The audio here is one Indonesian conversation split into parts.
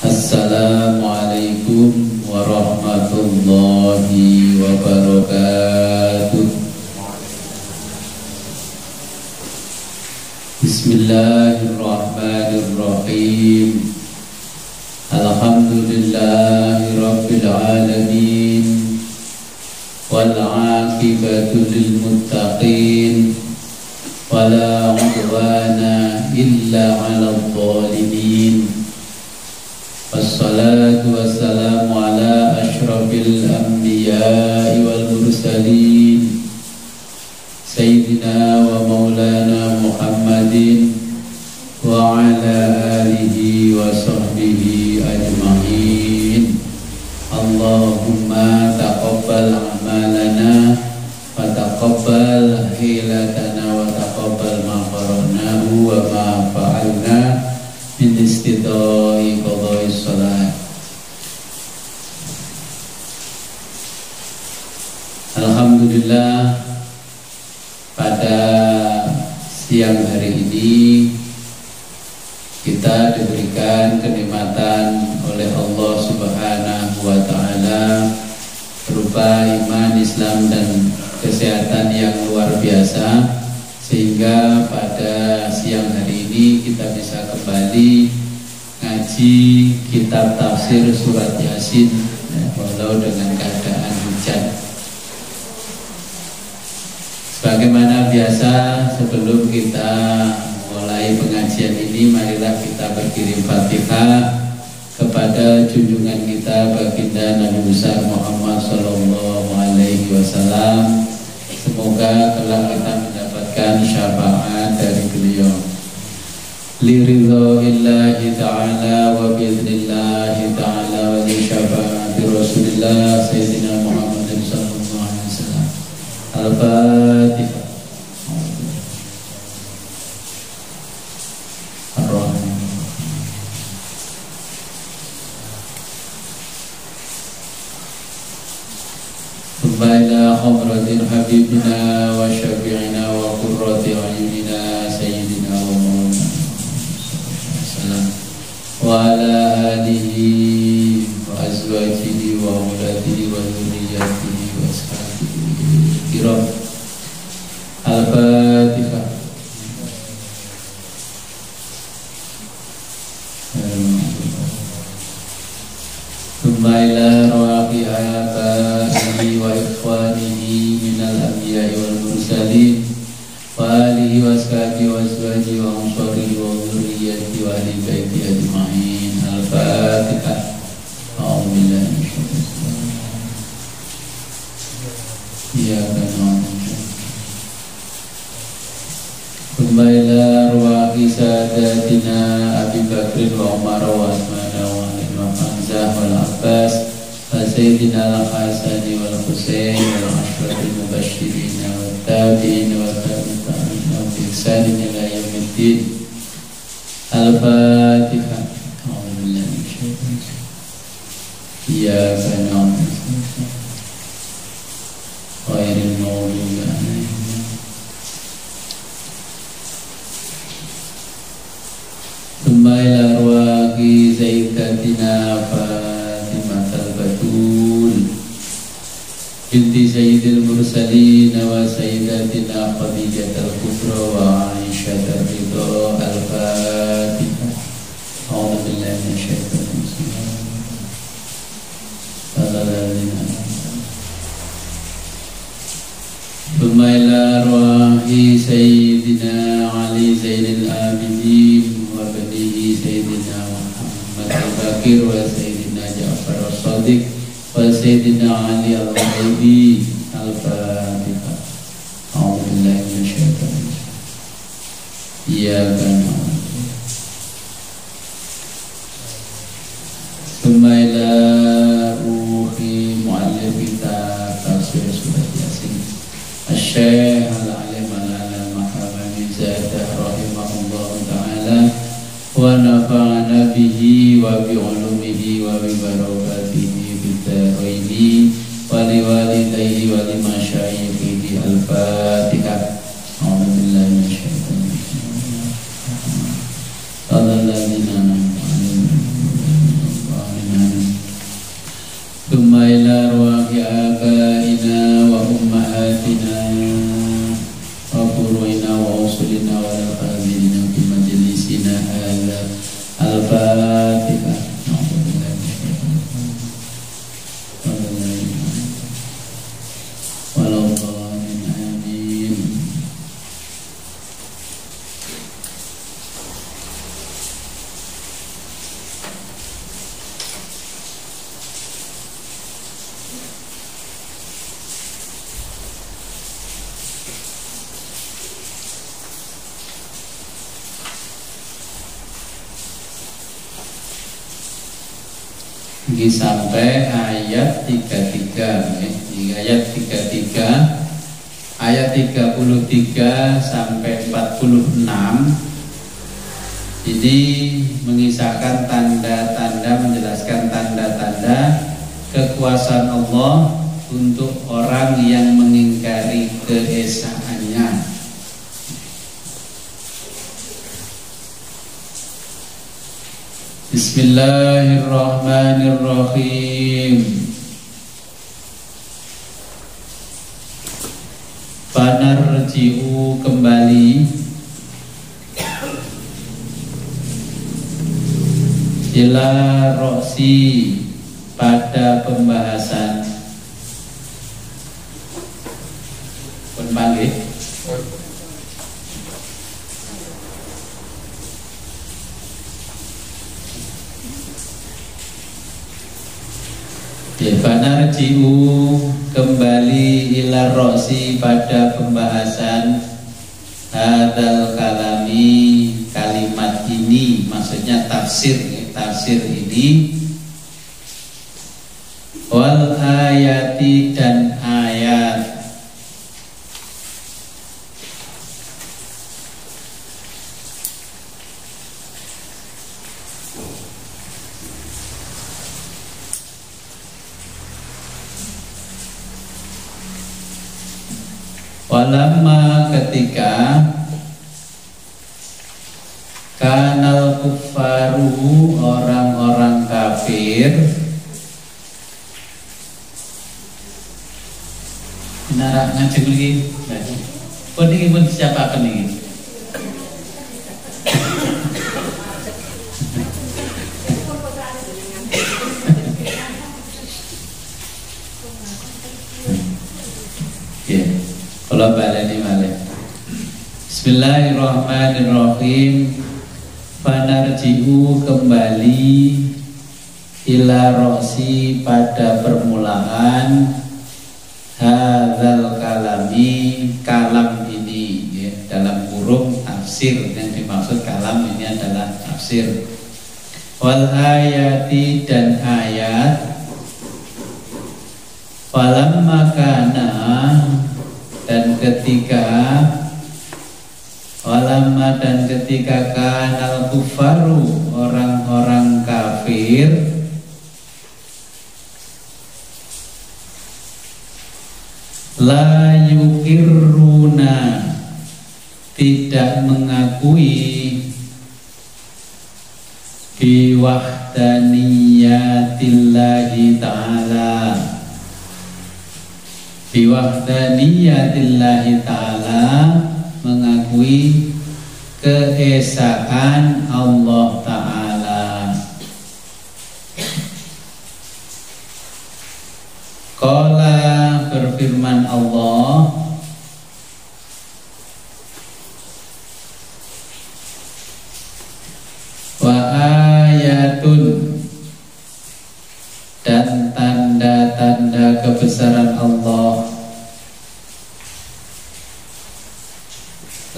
Assalamualaikum warahmatullahi wabarakatuh. Bismillahirrahmanirrahim. Alhamdulillahi rabbil alamin. Wal 'aqibatu lil muttaqin. Wala 'udwana illa 'alal zalimin. Wassalatu wassalamu ala asyrafil anbiya'i wal mursalin Sayyidina wa maulana Muhammadin wa ala alihi wa sahbihi ajma'in. Allahumma taqabbal amalana wa taqabbal hilatana wa taqabbal ma qara'nahu wa ma fa'alna min istidai qadai salat. Alhamdulillah, pada siang hari ini kita diberikan kenikmatan oleh Allah Subhanahu wa Ta'ala berupa iman, Islam dan kesehatan yang luar biasa, sehingga pada siang hari ini kita bisa kembali ngaji kitab tafsir surat Yasin, walau dengan keadaan hujan. Sebagaimana biasa, sebelum kita mulai pengajian ini, marilah kita berkirim Fatihah kepada junjungan kita baginda Nabi besar Muhammad sallallahu alaihi wasallam. Semoga kelak kita mendapatkan syafaat dari beliau. Liridhoillahi ta'ala wa bi'idnillahi ta'ala wa li syafaati Rasulillah Sayyidina Muhammadin sallallahu alaihi wasallam. Al-Fatihah. Ila hadratil habibina wa syafi'ina wa qurrati a'yunina sayyidina wa maulana sallam wa ala alihi wa azwajihi wa auladihi wa dhurriyyatihi wa ashabihi kiram. Al-Fatihah. Thumma ila rawahi ayatihi wa ikhwanihi minal anbiya'i wal mursalin wa alihi wa ashabihi wa azwajihi wa ansarihi wa dhurriyyatihi wa ahli baiti ajma'in. Al-Fatihah. A'udzu billahi minasyaitonir rajim. Iyyaka na'budu. Thumma ila rawahi sadatina Abi Bakr wa Umar wa Utsman wa Ali wa Hamzah wal Abbas wa Sayyidina al-Hasani wal Husain wal Ashrafil Mubashirin wa Tabi'in wa Tabi'in wa Ihsanin ila yaumiddin. Al-Fatihah. A'udzu billahi minasyaitonir rajim. Iyyaka na'budu wa ghairil maghdubi 'alaihim. Thumma ila arwahi Sayyidatina Fatimah al-Batul binti Sayyidil Mursalin wa Sayyidatina Khadijah al-Kubra wa Aisyah al-Ridha. Al-Fatihah. A'udzu billahi minasyaitonir rajim. Thumma ila arwahi Sayyidina Ali Zainul Abidin wa banihi Sayyidina Muhammad al-Bakir wa Sayyidina Ja'far al-Sadiq wa Sayyidina Ali al-Ghaibi. Al-Fatihah. A'udzu billahi minasyaitonir rajim. Iyyaka na'budu. Thumma ila ruhi mu'allif kitab tafsir surat Yasin Asy-Syaikh al-Alim al-Alamah Hamami Zadah rahimahullah ta'ala wa nafa'ana bihi wa bi'ulumihi wa bi barakatihi bid-daraini wa li walidayhi wa li masyayikhihi. Al-Fatihah. A'udzu billahi minasyaitonir rajim. Alladzina Al-Fatihah. Sampai ayat 33 di ayat 33 ayat 33 sampai 46 ini mengisahkan tanda-tanda, menjelaskan tanda-tanda kekuasaan Allah untuk orang yang mengingkari keesaannya. Bismillahirrahmanirrahim. Panarji'u kembali ila roksi pada pembahasan penbalik Panarji'u kembali ila roksi pada pembahasan hadal kalami, kalimat ini maksudnya tafsir ini, wal ayati dan ayat. Walamma ketika kanal kuffaru orang-orang kafir nara ngajeng lagi kok ini pun siapa ini kalau baleni malih. Bismillahirrahmanirrahim. Panarji'u kembali ila roksi pada permulaan hadzal kalami, kalam ini ya, dalam kurung tafsir, yang dimaksud kalam ini adalah tafsir, wal ayati dan ayat. Falamma kana dan ketika walamma dan ketika kanal kufaru orang-orang kafir la yukirruna tidak mengakui biwahdaniyatillahi ta'ala, biwahdaniyatillahi ta'ala mengakui keesaan Allah Ta'ala. Qala berfirman Allah, wa ayatun dan tanda-tanda kebesaran Allah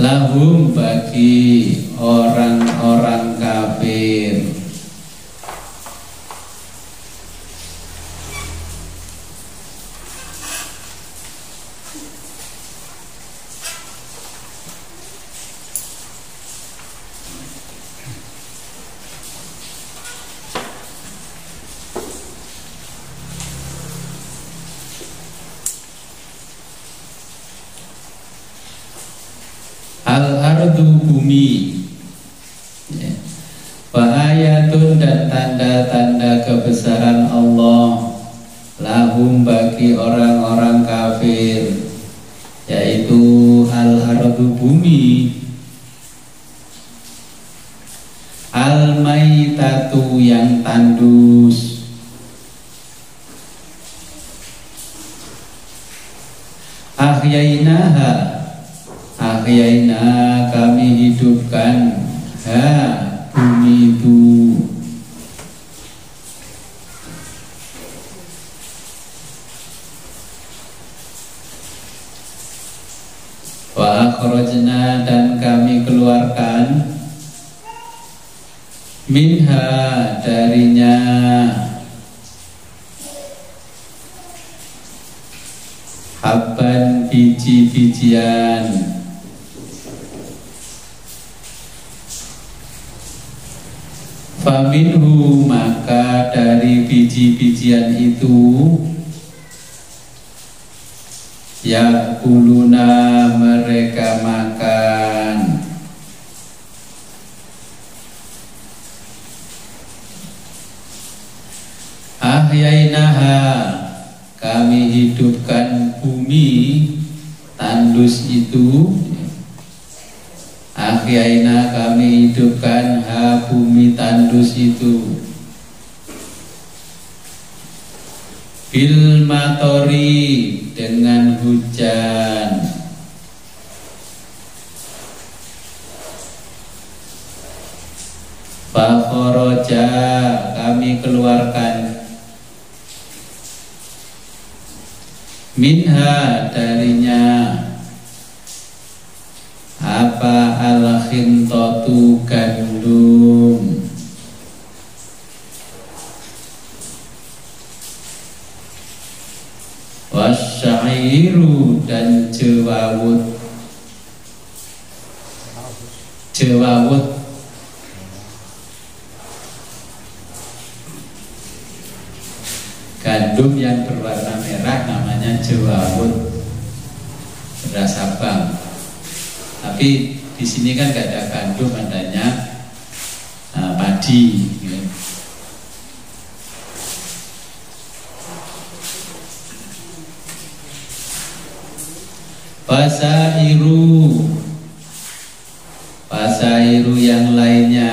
lahum bagi orang-orang kafir. Al-ardu bumi ya. Wa ayatun dan tanda-tanda kebesaran Allah lahum bagi orang-orang kafir, yaitu al-ardu bumi, al maitatu yang tandus. Ahyaina kami hidupkan bumi itu. Wa akhrajna dan kami keluarkan minha darinya habban biji-bijian. Faminhu maka dari biji-bijian itu yakuluna mereka makan. Ahyainaha kami hidupkan bumi tandus itu. Ahyaina kami hidupkan bumi tandus itu. Bil matori dengan hujan. Fakhoroja kami keluarkan minha darinya apa al-khintatu gandum. Wasyairu dan jewawut. Gandum yang berwarna merah namanya jewawut, beras abang. Tapi di sini kan gak ada gandum, adanya padi. Pasairu yang lainnya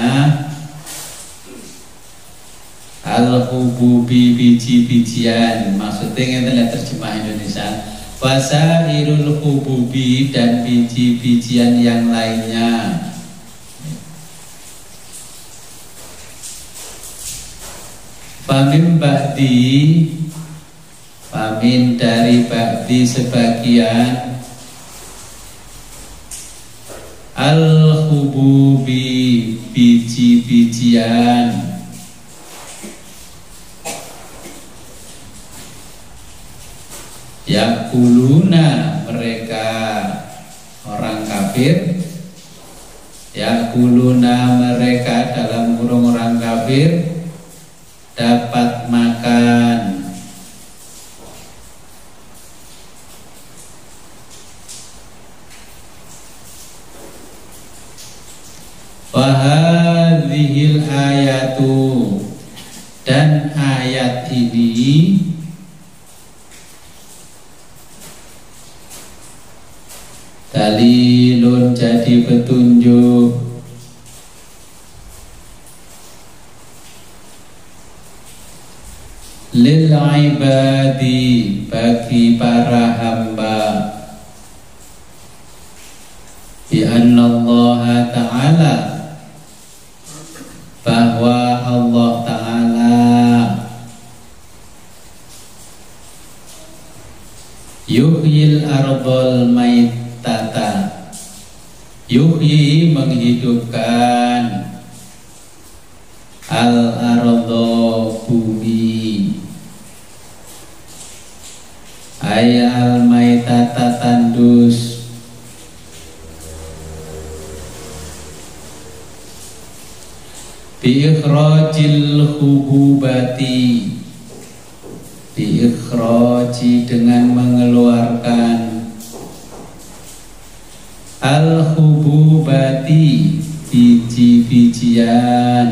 al-hububi biji-bijian. Maksudnya kita lihat terjemah Indonesia. Wasairul hububi dan biji-bijian yang lainnya. Famin ba'di, famin dari ba'di sebagian al-hububi biji-bijian. Yakuluna mereka orang kafir. Yakuluna mereka dalam kurung orang kafir dapat makan. Wahadhil ayatu dan ayat ini dalilun jadi petunjuk lil ibadi bagi para hamba bi annallaha ta'ala bahwa Allah Ta'ala yuhyil ardhal maitata, yuhyi menghidupkan al-ardha bumi, ay al-maitata tandus, bi ikhrajil hububati, bi ikhraji dengan mengeluarkan al-hububati biji-bijian,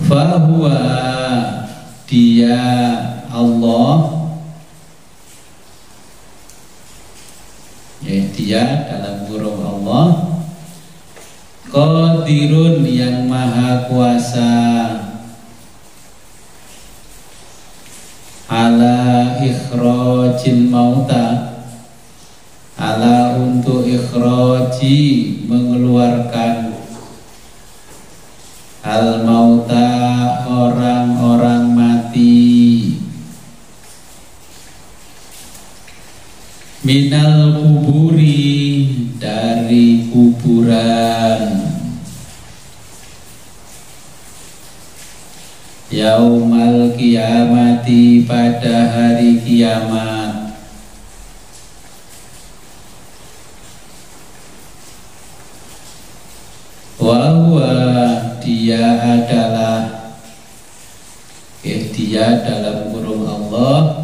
fahuwa dia Allah Dia dalam kurung Allah Qadirun yang maha kuasa ala ikhrajil mauta, ala untuk ikhraji mengeluarkan al mauta orang-orang mati minal kuburi dari kuburan yaumal kiamati pada hari kiamat wa huwa dia adalah dia dalam kurung Allah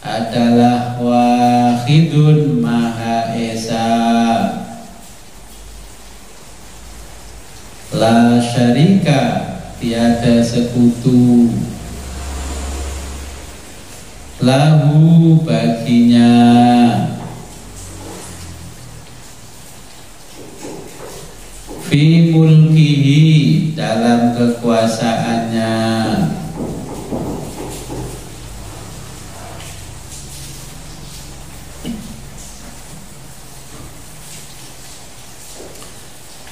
adalah wahidun maha esa la syarika tiada sekutu lahu baginya fi mulkihi dalam kekuasaannya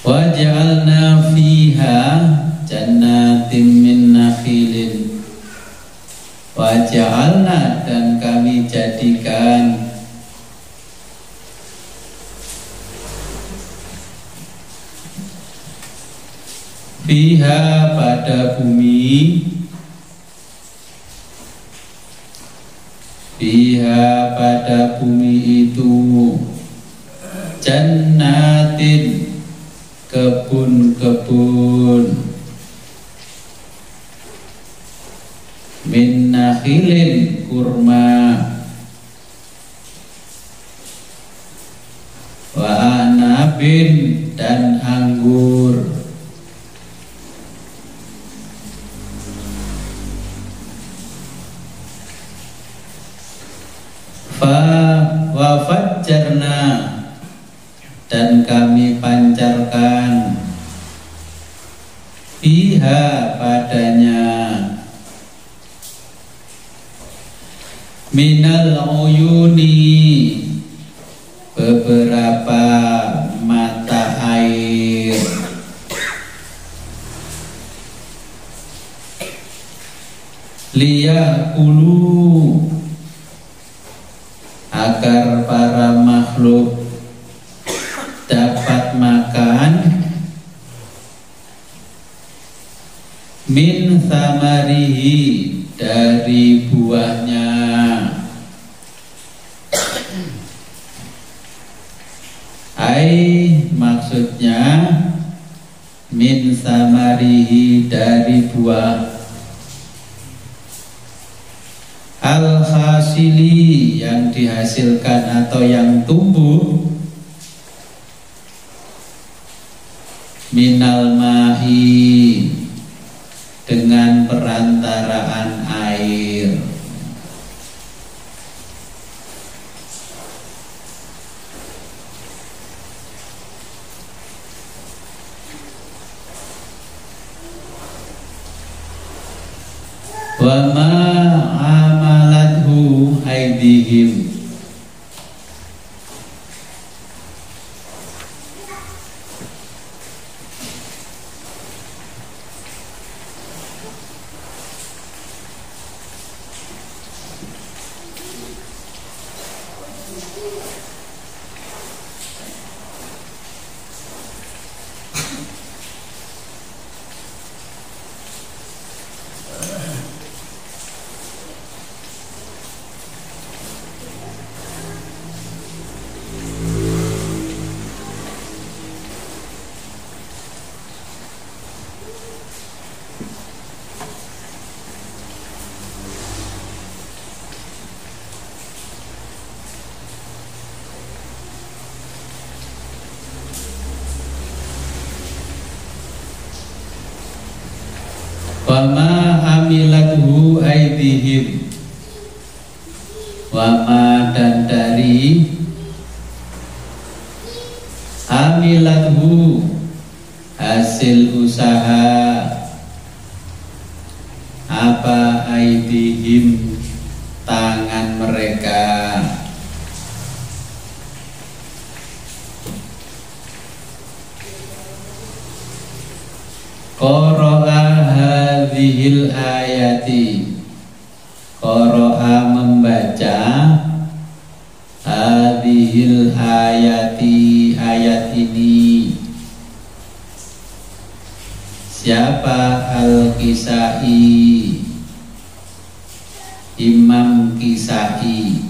wa ja'alna fiha jannatin min nakhilin wa ja'alna dan kami jadikan fiha pada bumi fiha pada bumi itu jannatin kebun-kebun min nakhilin kurma wa anabin dan anggur fa wa fajjarna dan kami pancarkan fiha padanya minal uyuni beberapa mata air liyakulu agar para makhluk dapat makan min thamarihi dari buahnya ai maksudnya min thamarihi dari buah al-hasili yang dihasilkan atau yang tumbuh minal mahi dengan perantaraan air wa ma amalathu aydihim wa ma amilathu aydihim wa ma dan dari amilathu hasil usaha apa aidihim tangan mereka. Qara'a hadhil ayati, qara'a membaca, hadhil ayati ayat ini. Siapa? Al-Kisai, Imam Kisai.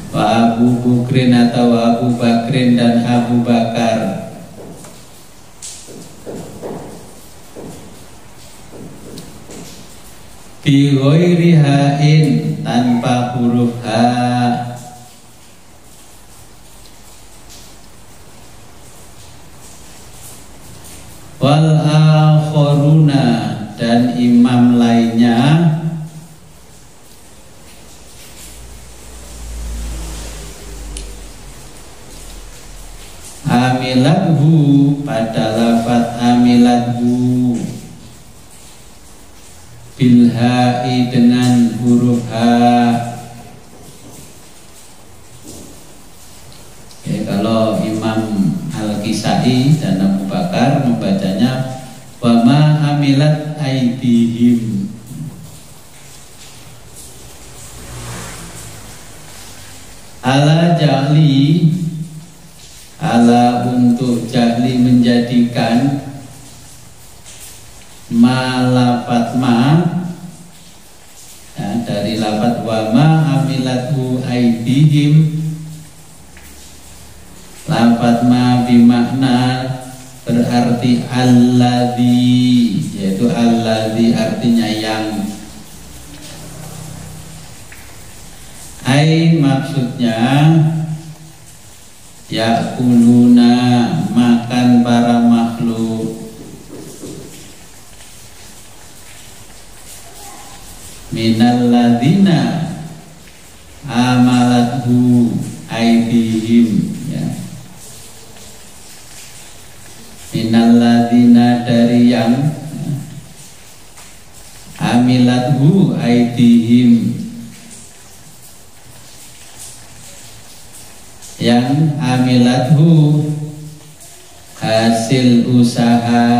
Wa Abu Bakrin atau Abu Bakrin dan Abu Bakar. Bi ghairi ha'in, tanpa huruf ha. Wal akharuna, dan imam lainnya amilathu, pada lafaz amilathu, bilha'i, dengan huruf ha. Oke, kalau Imam Al-Kisai dan Abu Bakar membacanya wa ma amilat aidihim. Ala jahli, ala untuk jahli menjadikan ma lafat ma, ya, dari lafat wa ma amilatu aidihim. Lafat ma bimakna berarti alladzi, yaitu alladzi artinya yang. Ai maksudnya yakuluna, makan para makhluk, minal ladzina amalathu aidihim, ya. Minal ladzina, dari yang, ya, amilathu aidihim, yang amilathu hasil usaha,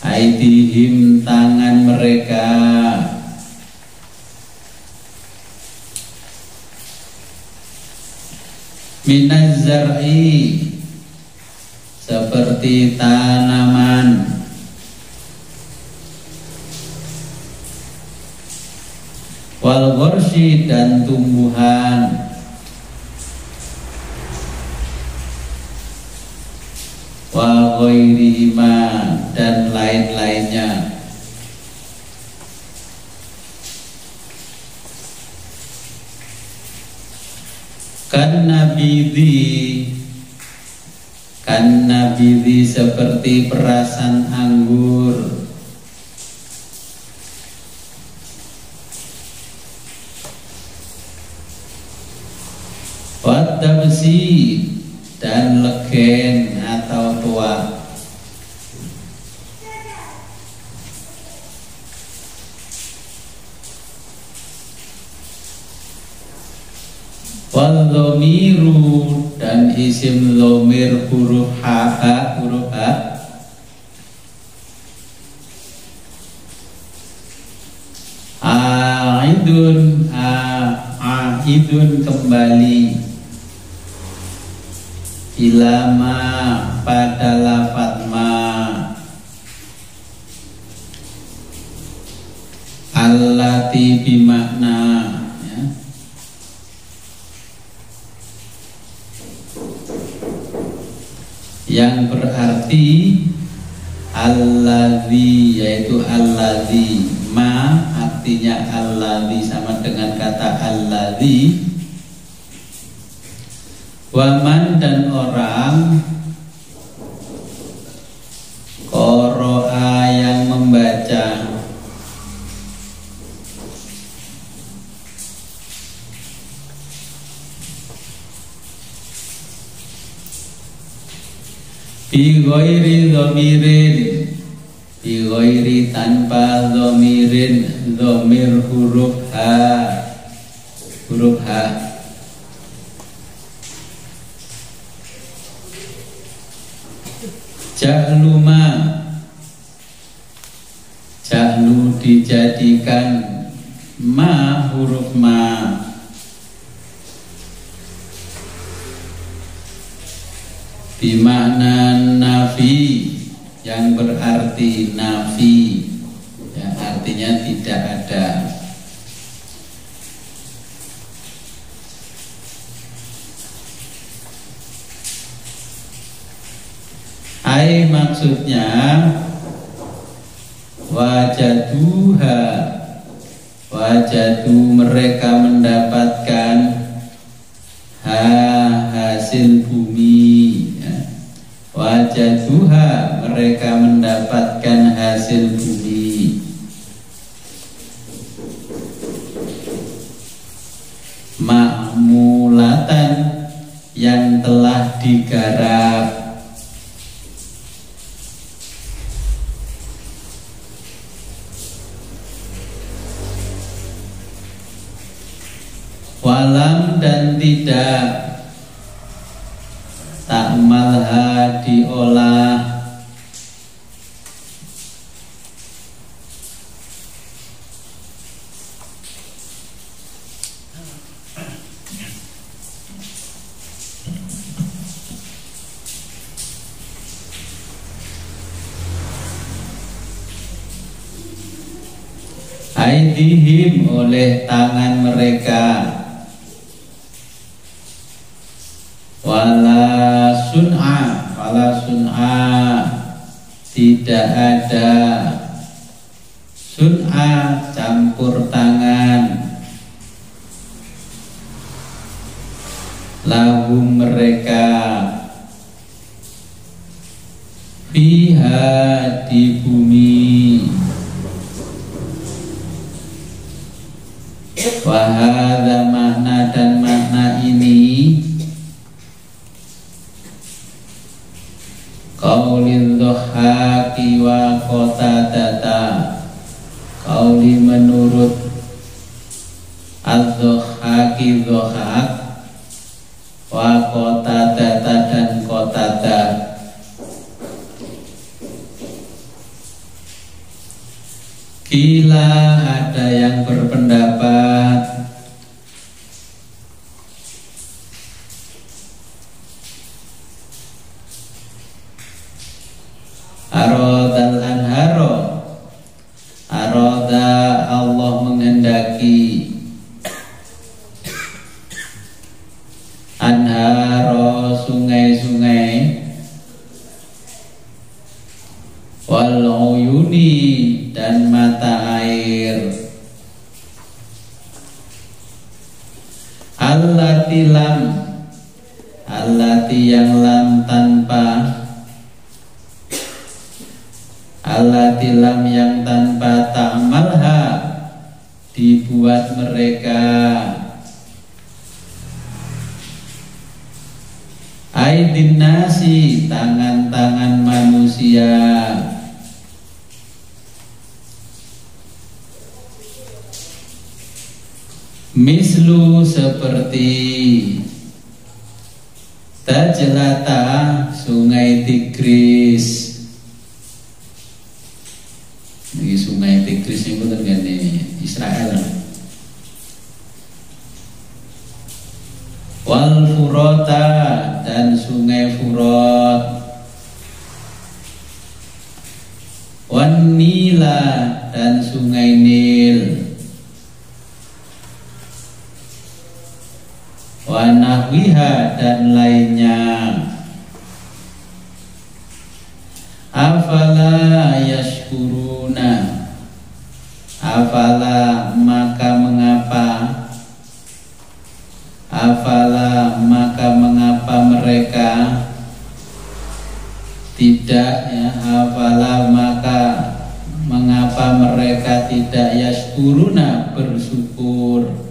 aidihim tangan mereka. Minaz zar'i, seperti tanaman. Wal ghorsi, dan tumbuhan. Wa ghairihima, dan lain-lainnya. Kan nabidhi, seperti perasan anggur. Wadabsi, dan legen atau tua. Wal dhamiru, dan isim dhamir huruf ha, huruf ha. Aidun, aidun kembali. Ilama, pada lafaz ma. Allati bimakna, ya. Yang berarti alladzi, yaitu alladzi. Ma artinya alladzi, sama dengan kata alladzi. Waman, dan orang. Qara'a, yang membaca. Bi ghairi dhamirin, bi ghairi tanpa dhamirin, dhamir huruf ha, huruf ha. Jahluma, jahlu dijadikan ma huruf ma. Bimakna nafi, yang berarti nafi, ya, artinya tidak ada. Ai maksudnya wajaduha, wajadu mereka mendapatkan ha hasil bumi, ya. Wajaduha mereka mendapatkan hasil bumi. Ma'mulatan yang telah digarap. Walam dan tidak takmalha diolah. Aidihim oleh tangan mereka. Wala sun'a, wala sun'a tidak ada sun'a campur tangan lahum mereka fiha di bumi. Wahada makna dan makna ini qaulil dhahaki wa qatadata, qauli menurut al-dhahaki dhahak, wa qatadata dan qatada. Kila ada yang berpendapat arodal anharo, aroda Allah menghendaki anharo sungai-sungai, wal uyuni dan mata air, allati lam, allati yang lam tanpa, allati lam yang tanpa ta'malha dibuat mereka, aidin nasi tangan-tangan manusia. Mislu seperti Tajlata sungai Tigris. Ini sungai Tigris ini bukan gini Israel. Wal Furota dan sungai Furat. Wan Nila dan sungai Nil. Wanahwiha dan lainnya. Afala yashkuruna, afala maka mengapa, afala maka mengapa mereka tidak, ya, afala maka mengapa mereka tidak yashkuruna bersyukur.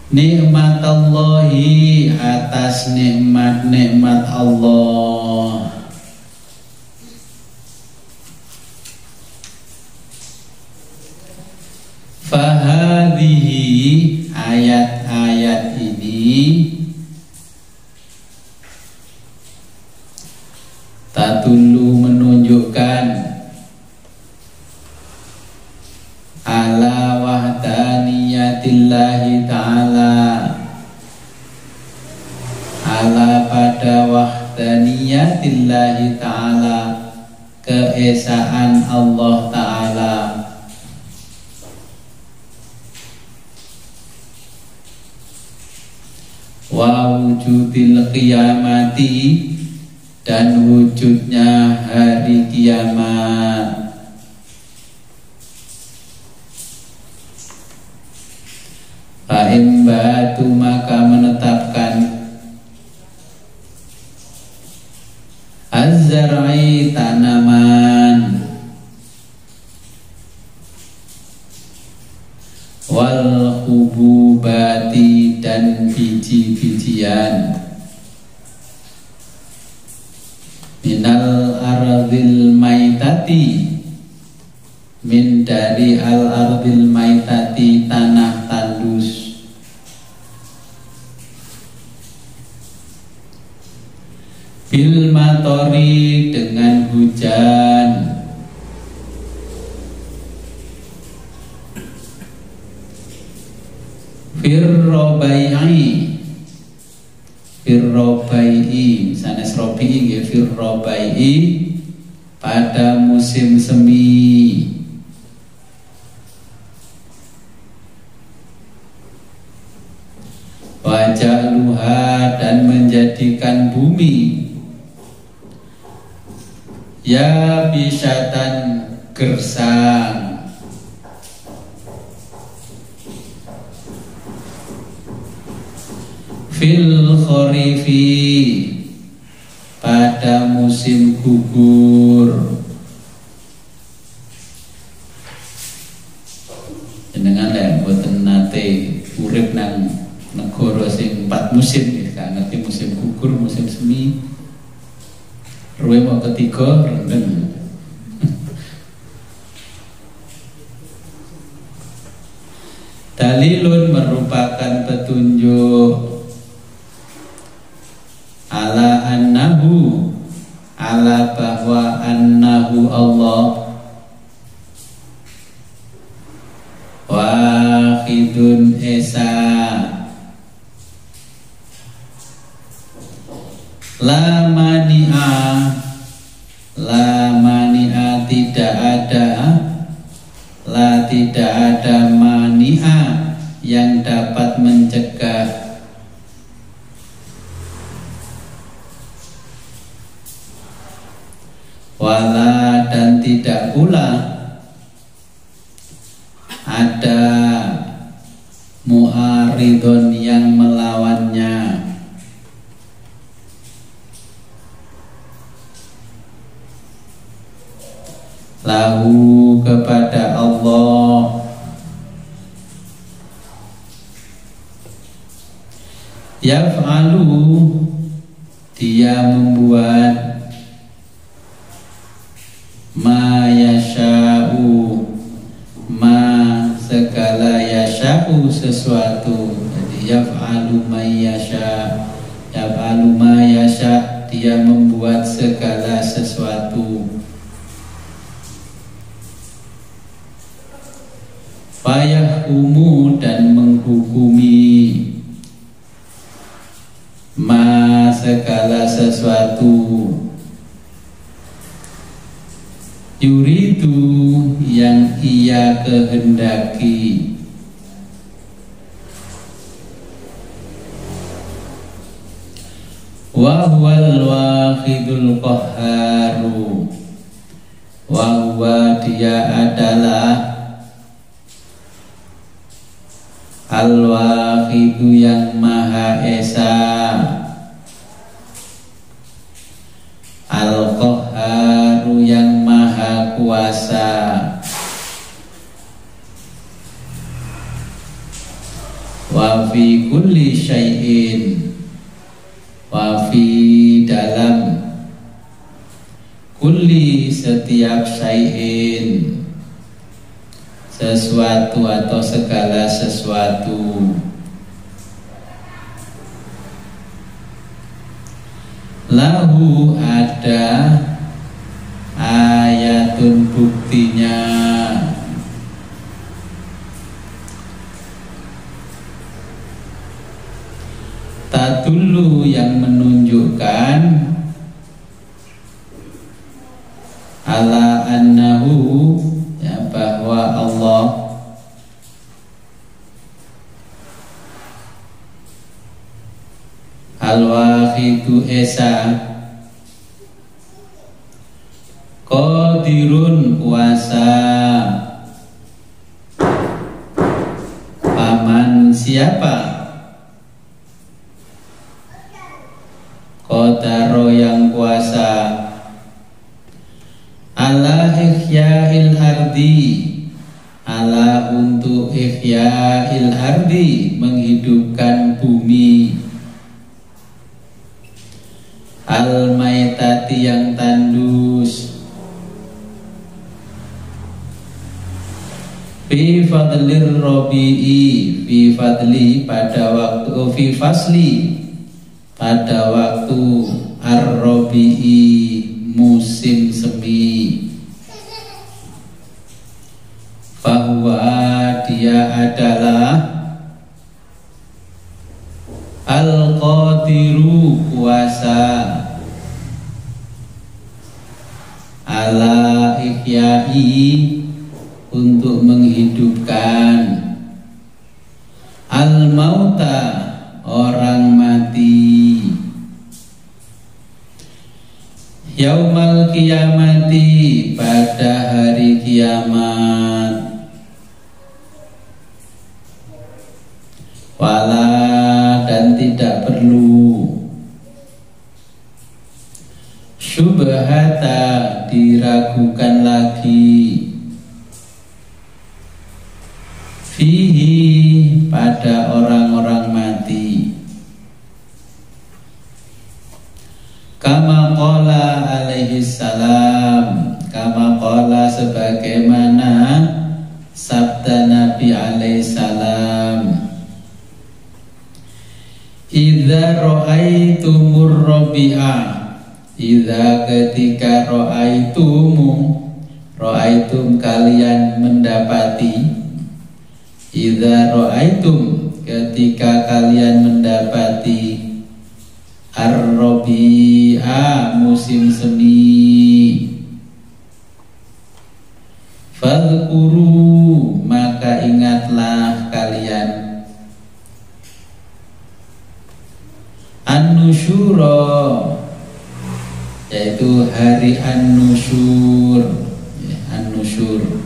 nikmatallahi, atas nikmat-nikmat Allah. Fahadhihi, ayat-ayat ini tadullu, menunjukkan ala wahdaniyatillahi ta'ala, ala pada wahdaniyatillahi ta'ala, keesaan Allah ta'ala, wa wujudil qiyamati, dan wujudnya hari kiamat. Fa'imbatu, maka menetapkan az-zar'i, tanaman, wal hububati, dan biji-bijian, minal ardil maitati, min dari al ardil maitati, tanah tandus, bil matori, dengan hujan, firrobai'i, firrobai'i, sanes robi'i ya, firrobai'i, pada musim semi, wajaluha, dan menjadikan bumi, ya bisyatan, gersang, fil kharifi, pada musim gugur. Jenengan lek mboten nate urip nang negara sing 4 musim, gak ngerti musim gugur, musim semi, ruwe mau ketiga rendeng. Dalilun, merupakan petunjuk, ala annahu, ala bahwa annahu Allah, wahidun esa, la mani'a, la mani'a, tidak ada, la tidak ada mani'a, yang dapat mencegah, wala, dan tidak pula ada mu'aridun, yang melawannya, lahu, kepada Allah, yaf'alu, dia membuat, ma yasha'u, ma segala, yasha'u sesuatu, jadi yaf'alu ma yasha', yaf'alu ma yasha', dia membuat segala sesuatu, fayahkumu, dan menghukumi, ma segala sesuatu, yuridu, yang ia kehendaki, wa huwal wahidul qahharu, wa huwa, dia adalah al-wahidu, yang maha esa, al-qahharu, yang maha kuasa, wa fi kulli syai'in, wa fi dalam kulli setiap syai'in, sesuatu atau segala sesuatu, lahu ada ayatun buktinya, tadullu yang menunjukkan, ala annahu ya bahwa Allah al-wahidu esa qadirun kuasa, paman siapa qadaro yang kuasa, ala ihya'il ardi, ala untuk ihya'il ardi menghidupkan bumi, al maitati yang tandus, fi fadlir robi'i, fi fadli pada waktu, fi fasli pada waktu, ar-robi'i musim semi, bahwa dia adalah al-qadiru kuasa, ala ihya'i untuk menghidupkan, al-mauta orang mati, yaumal kiamati pada hari kiamat, wala dan tidak perlu, syubhata diragukan lagi, fihi pada orang-orang mati, kama qala alaihi salam, kama qala sebagaimana sabda Nabi alaihi salam, idza ra'aitumur rabi'a, idza ketika ra'aitum kalian mendapati, idza ra'aitum ketika kalian mendapati, ar-rabi'a musim semi, fadhkuru maka ingatlah kalian, an-nusyura yaitu hari an-nusyur, ya, an-nusyur.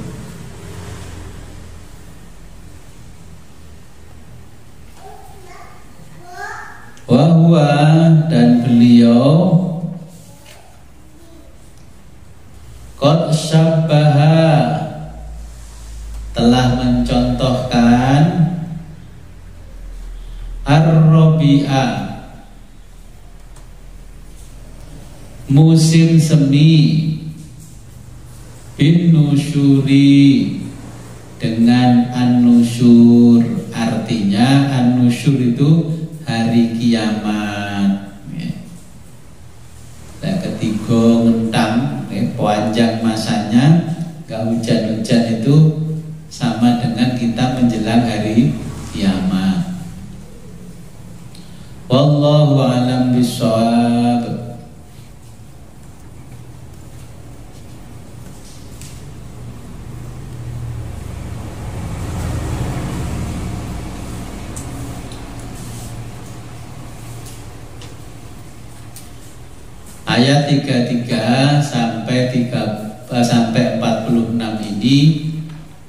Wahwa dan beliau qad syabbaha telah mencontohkan ar-rabi'a musim semi, bin nusyuri dengan an-nusyur, artinya an-nusyur itu hari kiamat, ya. Dan ketiga ngentang, ya, panjang masanya, gak hujan-hujan itu sama dengan kita menjelang hari kiamat. Wallahu a'lam bishawab. Ayat 33 sampai 46 ini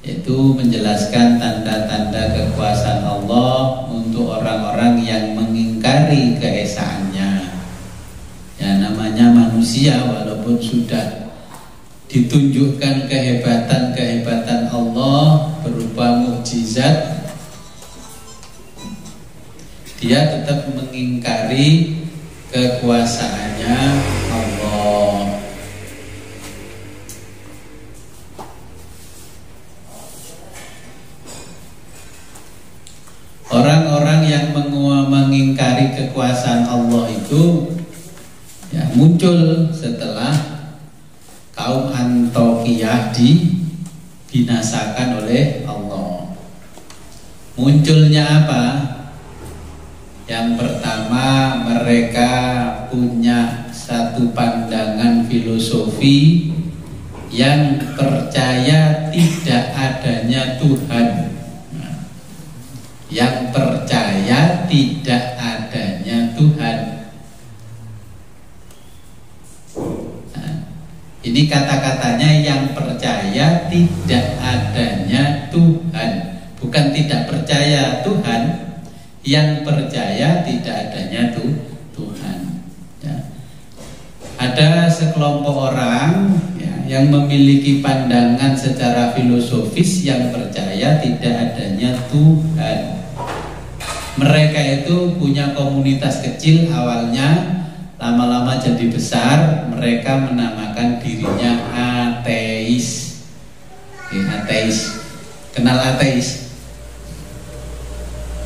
yaitu menjelaskan tanda-tanda kekuasaan Allah untuk orang-orang yang mengingkari keesaannya. Ya, namanya manusia walaupun sudah ditunjukkan kehebatan-kehebatan Allah berupa mukjizat, dia tetap mengingkari kekuasaannya Allah. Orang-orang yang mengingkari kekuasaan Allah itu ya, muncul setelah kaum Antiokhia dibinasakan oleh Allah. Munculnya apa? Yang pertama, mereka punya satu pandangan filosofi yang percaya tidak adanya Tuhan. Yang percaya tidak adanya Tuhan. Nah, ini kata-katanya yang percaya tidak adanya Tuhan, bukan tidak percaya Tuhan, yang percaya tidak adanya Tuhan. Ya. Ada sekelompok orang ya, yang memiliki pandangan secara filosofis yang percaya tidak adanya Tuhan. Mereka itu punya komunitas kecil awalnya, lama-lama jadi besar. Mereka menamakan dirinya ateis. Ateis. Kenal ateis?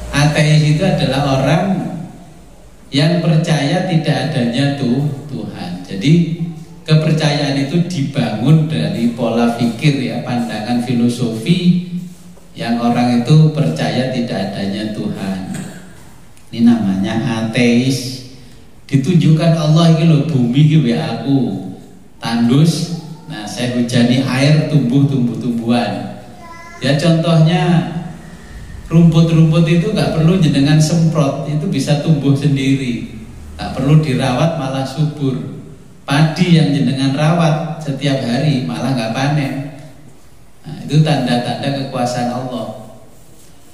Ateis itu adalah orang yang percaya tidak adanya Tuhan. Jadi kepercayaan itu dibangun dari pola pikir ya, pandangan filosofi yang orang itu percaya tidak adanya Tuhan. Ini namanya ateis. Ditunjukkan Allah ini loh, bumi ini aku tandus, nah saya hujani air, tumbuh tumbuh-tumbuhan. Ya contohnya rumput-rumput itu gak perlu jenengan semprot, itu bisa tumbuh sendiri. Gak perlu dirawat malah subur. Padi yang jenengan rawat setiap hari malah gak panen. Nah, itu tanda-tanda kekuasaan Allah.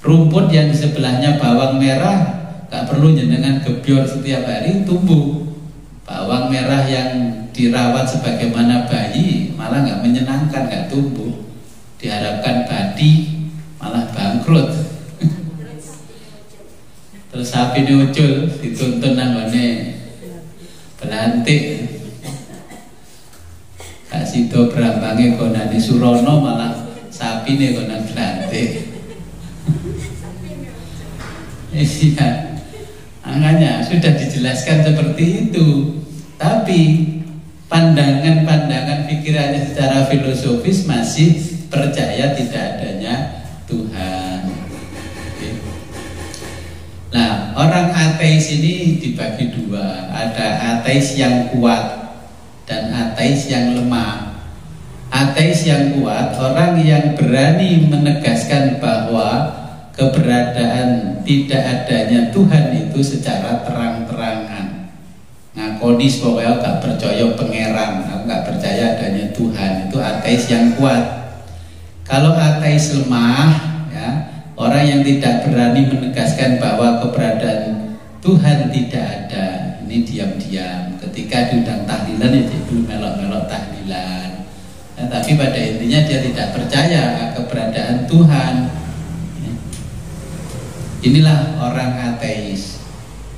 Rumput yang di sebelahnya bawang merah gak perlu jenengan gebior setiap hari, tumbuh. Bawang merah yang dirawat sebagaimana bayi malah gak menyenangkan, gak tumbuh. Diharapkan padi malah bangkrut. Terus sapi ini ucul dituntun nanggone belantik. Kak Sido berambange konane Surono malah sapi ini konan belantik. Iya. Makanya sudah dijelaskan seperti itu. Tapi pandangan-pandangan pikirannya secara filosofis masih percaya tidak adanya Tuhan. Nah, orang ateis ini dibagi dua. Ada ateis yang kuat dan ateis yang lemah. Ateis yang kuat, orang yang berani menegaskan bahwa keberadaan tidak adanya Tuhan itu secara terang-terangan. Ngakoni pokoknya gak percaya pangeran, aku gak percaya adanya Tuhan. Itu ateis yang kuat. Kalau ateis lemah ya, orang yang tidak berani menegaskan bahwa keberadaan Tuhan tidak ada, ini diam-diam. Ketika diundang tahlilan ya itu melok-melok tahlilan. Nah, tapi pada intinya dia tidak percaya keberadaan Tuhan. Inilah orang ateis.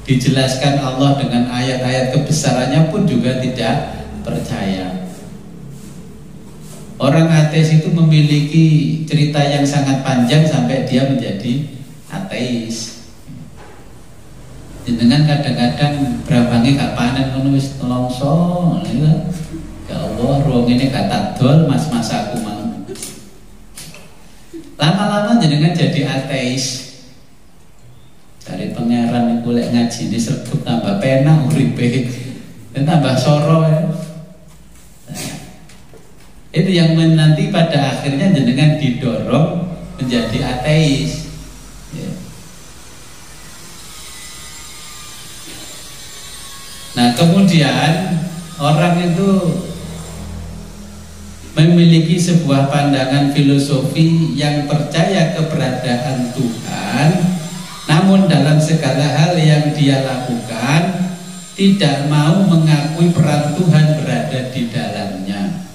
Dijelaskan Allah dengan ayat-ayat kebesarannya pun juga tidak percaya. Orang ateis itu memiliki cerita yang sangat panjang sampai dia menjadi ateis. Dengan kadang-kadang berabangi gak panen menulis nelongso, ya Allah, ruang ini gak tadol, mas-mas aku mau. Lama-lama jenengan jadi ateis. Dari pangeran iku lek ngaji ini sergap tambah penak uripe, dan tambah soro ya. Nah, itu yang nanti pada akhirnya jenengan didorong menjadi ateis. Ya. Nah kemudian orang itu memiliki sebuah pandangan filosofi yang percaya keberadaan Tuhan, namun dalam segala hal yang dia lakukan tidak mau mengakui peran Tuhan berada di dalamnya.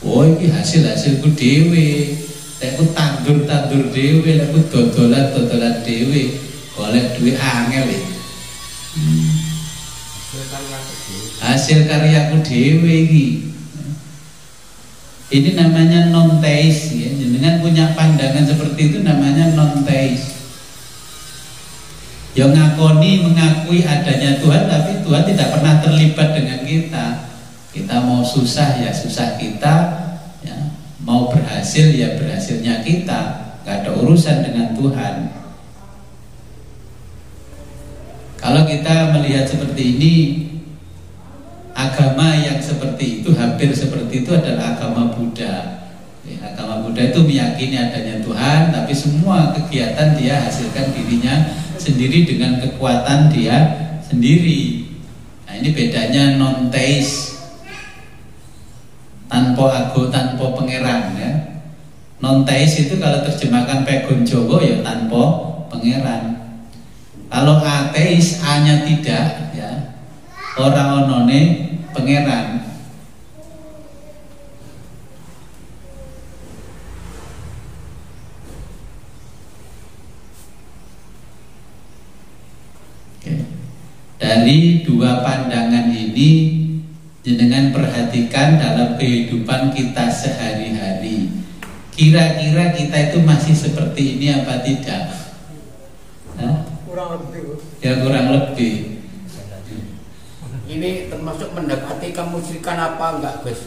Oh ini hasil-hasilku dewe, aku tandur-tandur dewe, aku dodolan-dodolan dewe. golek duit angel ya. Hasil karyaku dhewe iki. Ini namanya non teis ya. Dengan punya pandangan seperti itu namanya non teis. Yang mengakui adanya Tuhan, tapi Tuhan tidak pernah terlibat dengan kita. Kita mau susah ya susah kita, ya. Mau berhasil ya berhasilnya kita, gak ada urusan dengan Tuhan. Kalau kita melihat seperti ini, agama yang seperti itu, hampir seperti itu adalah agama Buddha. Agama Buddha itu meyakini adanya Tuhan, tapi semua kegiatan dia hasilkan dirinya sendiri dengan kekuatan dia sendiri. Nah, ini bedanya non teis, tanpa ago, tanpa pangeran ya. Non teis itu kalau terjemahkan pegon Jawa ya tanpa pangeran. Kalau ateis hanya tidak ya, ora onone pangeran. Dari dua pandangan ini jenengan perhatikan dalam kehidupan kita sehari-hari. Kira-kira kita itu masih seperti ini apa tidak? Hah? Kurang lebih. Ya kurang lebih. Ini termasuk mendekati kemusyrikan apa enggak, Gus?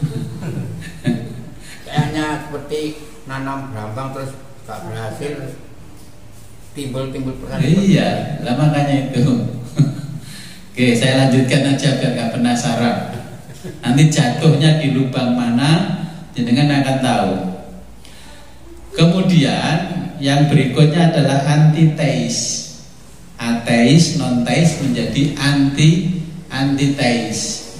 Kayaknya seperti nanam brambang terus gak berhasil, timbul perkara. Iya, lah makanya itu. Oke, saya lanjutkan aja biar gak penasaran. Nanti jatuhnya di lubang mana, jenengan akan tahu. Kemudian yang berikutnya adalah antiteis. Ateis, non teis menjadi antiteis.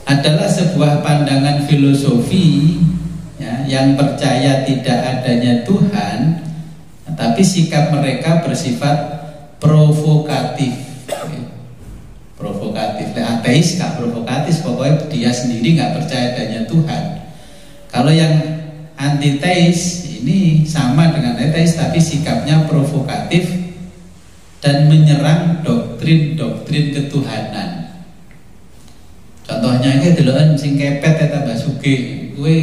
Adalah sebuah pandangan filosofi ya, yang percaya tidak adanya Tuhan, tapi sikap mereka bersifat provokatif. Provokatif. Ateis gak provokatif, pokoknya dia sendiri gak percaya adanya Tuhan. Kalau yang antiteis ini sama dengan ateis, tapi sikapnya provokatif dan menyerang doktrin-doktrin ketuhanan. Contohnya iki deloken sing kepet tambah sugih, kowe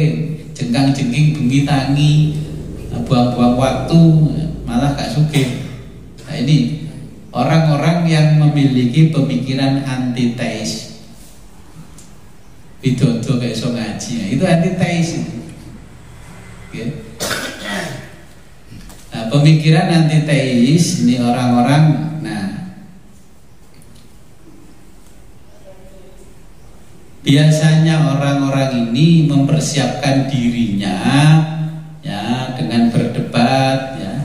jengkang-jengking bengi tangi, buang-buang waktu malah gak sugih. Nah ini orang-orang yang memiliki pemikiran antiteis. Widodo kayak iso ngaji, nah, itu antiteis itu. Okay. Nah, pemikiran antiteis ini orang-orang, nah biasanya orang-orang ini mempersiapkan dirinya ya dengan berdebat ya,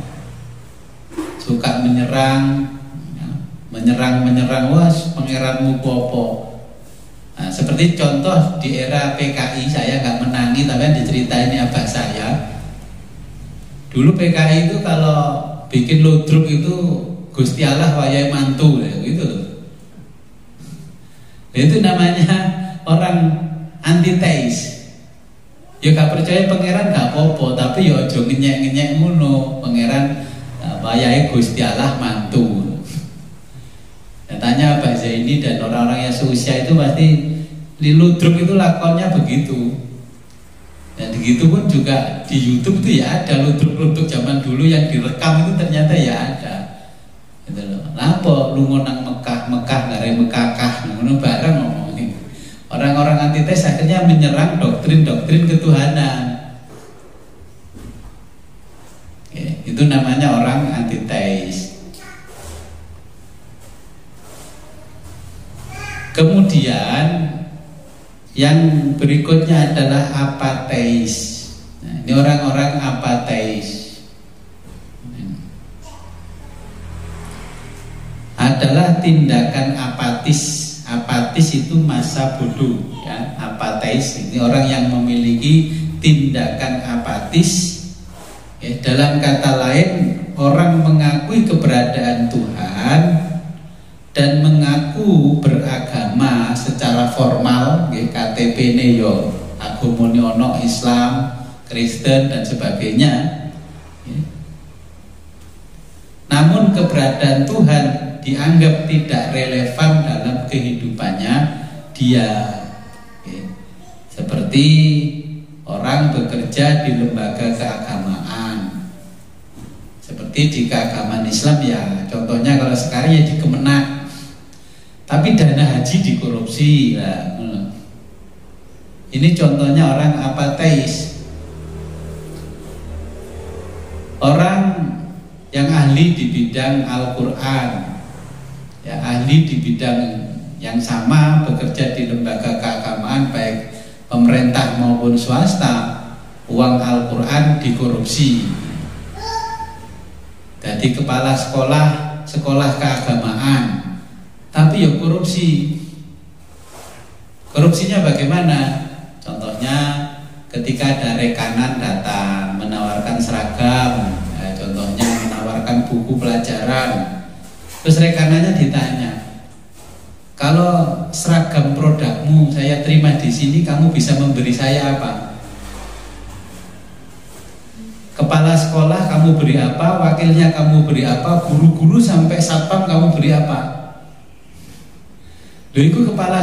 suka menyerang, wah pangeranmu popo. Nah, seperti contoh di era PKI, saya nggak menangi tapi diceritain abah saya. Dulu PKI itu kalau bikin ludruk itu Gusti Allah wayai mantu ya, gitu. Itu namanya orang antiteis. Ya gak percaya pangeran gak popo, tapi ya aja ngenyek-ngenyek ngono, pangeran wayai Gusti Allah mantu. Tanya Mbak Zaini dan orang-orang yang seusia itu pasti di ludruk itu lakonnya begitu. Dan begitu pun juga di YouTube itu ya ada ludruk-ludruk zaman dulu yang direkam itu ternyata ya ada. Gitu loh. Lapo lu ngonang Mekah dari Mekakah ngono bareng ngomongin. Orang-orang antiteis akhirnya menyerang doktrin-doktrin ketuhanan. Oke, itu namanya orang antiteis. Kemudian yang berikutnya adalah apateis. Nah, ini orang-orang apateis. Adalah tindakan apatis. Apatis itu masa bodoh ya. Apateis ini orang yang memiliki tindakan apatis ya, dalam kata lain orang mengakui keberadaan Tuhan dan mengaku beragama secara formal, KTP-ne yo agamane ono Islam, Kristen dan sebagainya. keberadaan Tuhan dianggap tidak relevan dalam kehidupannya dia. Seperti orang bekerja di lembaga keagamaan, seperti di keagamaan Islam ya, contohnya kalau sekarang ya di Kemenak, tapi dana haji dikorupsi lah. Ini contohnya orang apateis. Orang yang ahli di bidang Al-Quran, ya, ahli di bidang yang sama, bekerja di lembaga keagamaan baik pemerintah maupun swasta, uang Al-Quran dikorupsi. Jadi kepala sekolah keagamaan, tapi ya korupsi. Korupsinya bagaimana? Contohnya ketika ada rekanan datang menawarkan seragam, ya, contohnya menawarkan buku pelajaran, terus rekanannya ditanya, kalau seragam produkmu saya terima di sini, kamu bisa memberi saya apa? Kepala sekolah kamu beri apa? Wakilnya kamu beri apa? Guru-guru sampai satpam kamu beri apa? Loh, itu kepala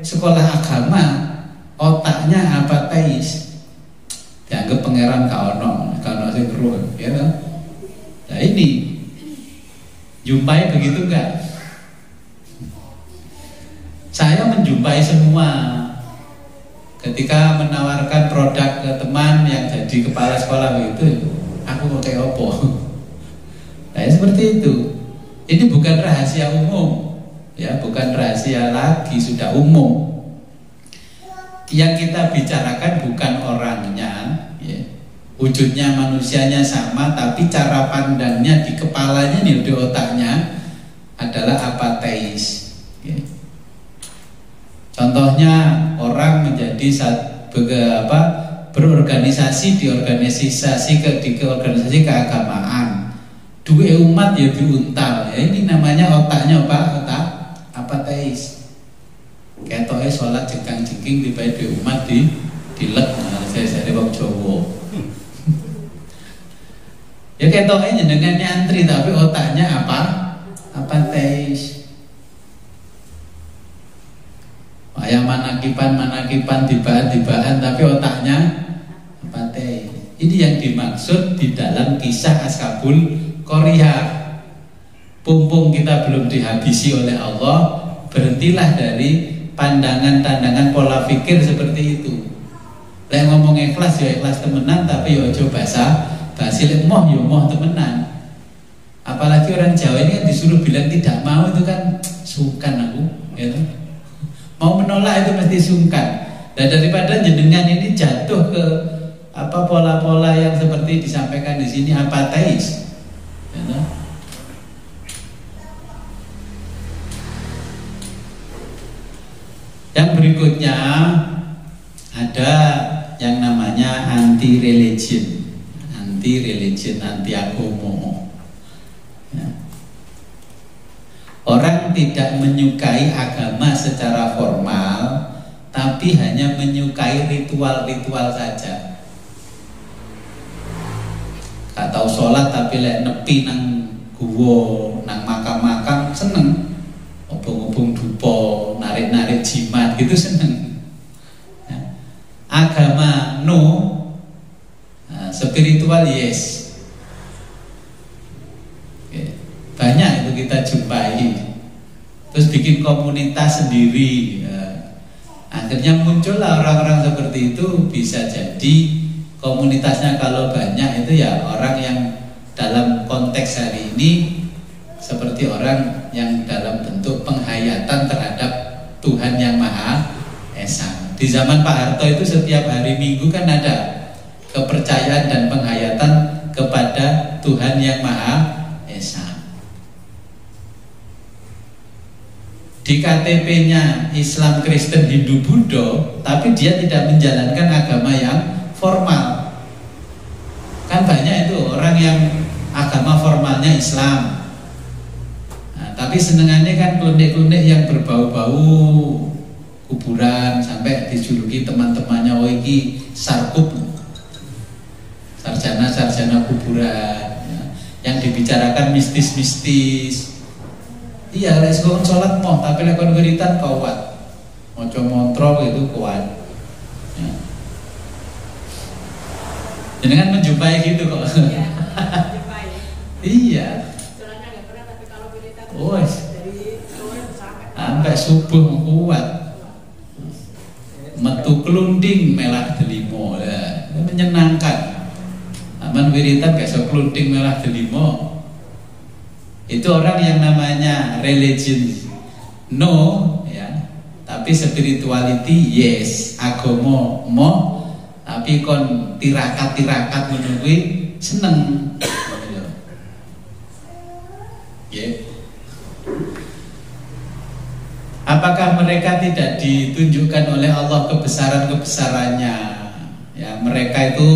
sekolah agama, otaknya apateis, dianggap pangeran kaono sing keruh, ya kan? Nah ini jumpai begitu enggak? Saya menjumpai semua. Ketika menawarkan produk ke teman yang jadi kepala sekolah begitu, aku kok kayak opo? Nah seperti itu. Ini bukan rahasia umum, ya, bukan rahasia lagi, sudah umum. Yang kita bicarakan bukan orangnya, ya. Wujudnya manusianya sama, tapi cara pandangnya di kepalanya nih, di otaknya adalah apateis, ya. Contohnya orang menjadi berorganisasi di organisasi keagamaan, duwe umat ya diuntal, ya ini namanya otaknya apa? Otak apateis. Ketoke sholat jengkang-jengking tiba duwe umat dilek, saya wong Jawa. Ya ketoke jenengan nyantri tapi otaknya apa? Apateis. Kayak manakipan tibaan tapi otaknya apateis. Ini yang dimaksud di dalam kisah Ashabul Qaryah. Pumpung kita belum dihabisi oleh Allah, berhentilah dari pandangan-pandangan pola pikir seperti itu. Lek ngomong ikhlas ya ikhlas temenan, tapi ya ojo basi lek moh ya moh temenan. Apalagi orang Jawa ini kan disuruh bilang tidak mau, itu kan sungkan aku, ya. Mau menolak itu mesti sungkan. Dan daripada jenengan ini jatuh ke pola-pola yang seperti disampaikan di sini apateis, ya. Yang berikutnya ada yang namanya anti religion, anti agama. Ya. Orang tidak menyukai agama secara formal, tapi hanya menyukai ritual-ritual saja. Gak tahu sholat tapi lek nepi nang guwa, nang makam-makam seneng. Obong-obong dupa, narik-narik jimat gitu seneng. Ya. Agama no, nah, spiritual yes. Banyak itu kita jumpai. Terus bikin komunitas sendiri, ya. Akhirnya muncullah orang-orang seperti itu. Bisa jadi komunitasnya kalau banyak itu ya orang yang dalam konteks hari ini seperti orang yang dalam bentuk penghayatan terhadap Tuhan yang Maha Esa. Di zaman Pak Harto itu setiap hari Minggu kan ada kepercayaan dan penghayatan kepada Tuhan yang Maha Esa. Di KTP-nya Islam, Kristen, Hindu, Buddha, tapi dia tidak menjalankan agama yang formal. Kan banyak itu orang yang agama formalnya Islam, nah, tapi senengannya kan klinik-klinik yang berbau-bau kuburan, sampai dijuluki teman-temannya, oh iki sarkup, sarjana kuburan, ya. yang dibicarakan mistis-mistis. Iya, lek kon salat mau, tapi lek kon wiritan kuat. Maca mantra itu kuat. Ya. Jangan menjumpai gitu kok. Iya. Iya. Sholatnya nggak pernah, tapi kalau wiritan dari sore sampai subuh kuat. Metu kelunding melah delimo, ya. Menyenangkan. Aman wiritan gak so kelunding melah delimo. Itu orang yang namanya religion no, ya. Tapi spirituality yes, agama mo, tapi kon tirakat menunggu seneng. Yeah. Apakah mereka tidak ditunjukkan oleh Allah kebesaran-kebesarannya? Ya, mereka itu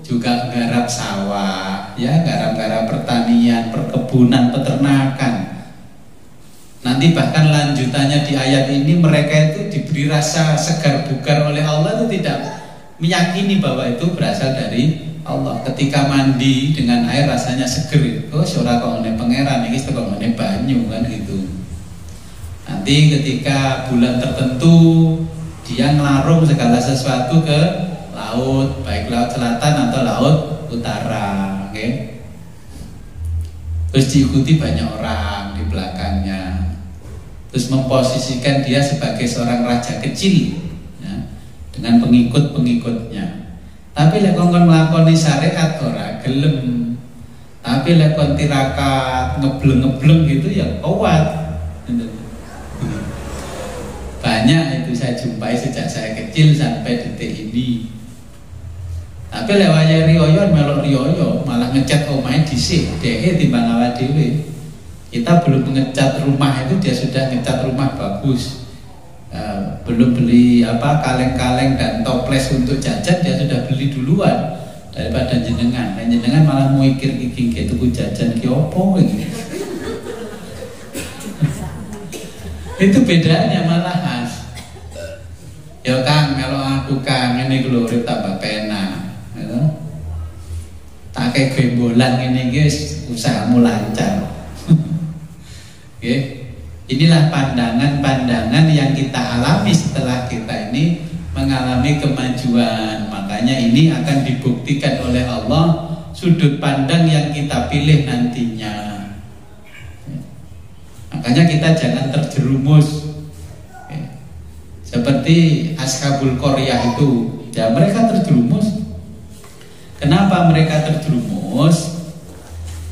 juga garap sawah, ya, garap-garap pertanian, perkebunan, peternakan. Nanti bahkan lanjutannya di ayat ini mereka itu diberi rasa segar bugar oleh Allah, itu tidak meyakini bahwa itu berasal dari Allah. Ketika mandi dengan air rasanya seger, oh ora kok ngene pangeran iki kok ngene banyu kan gitu. Nanti ketika bulan tertentu dia ngelarung segala sesuatu ke laut, baik laut selatan atau laut utara, okay? Terus diikuti banyak orang di belakangnya. Terus memposisikan dia sebagai seorang raja kecil, ya, dengan pengikut-pengikutnya. Tapi lek kon nglakoni syariat ora gelem. Tapi lek kon tirakat ngebleng-ngebleng gitu ya kuat. Banyak itu saya jumpai sejak saya kecil sampai detik ini. Tapi lek waya riyo melok riyo malah ngecat omahe dhisik, dhewe timbang awak dhewe. Kita belum ngecat rumah itu dia sudah ngecat rumah bagus. Belum beli kaleng-kaleng dan toples untuk jajan dia sudah beli duluan daripada jenengan. Dan jenengan malah mikir iki tuku jajan ki opo iki. Itu bedanya malahan. Ya Kang, melok aku Kang ngene iki lho urip tambah penak. Ya. Tak kayak gembolan ngene iki usahamu lancar. Okay. Inilah pandangan-pandangan yang kita alami setelah kita ini mengalami kemajuan. Makanya ini akan dibuktikan oleh Allah sudut pandang yang kita pilih nantinya. Makanya kita jangan terjerumus seperti Ashabul Qaryah itu. Ya, mereka terjerumus. Kenapa mereka terjerumus?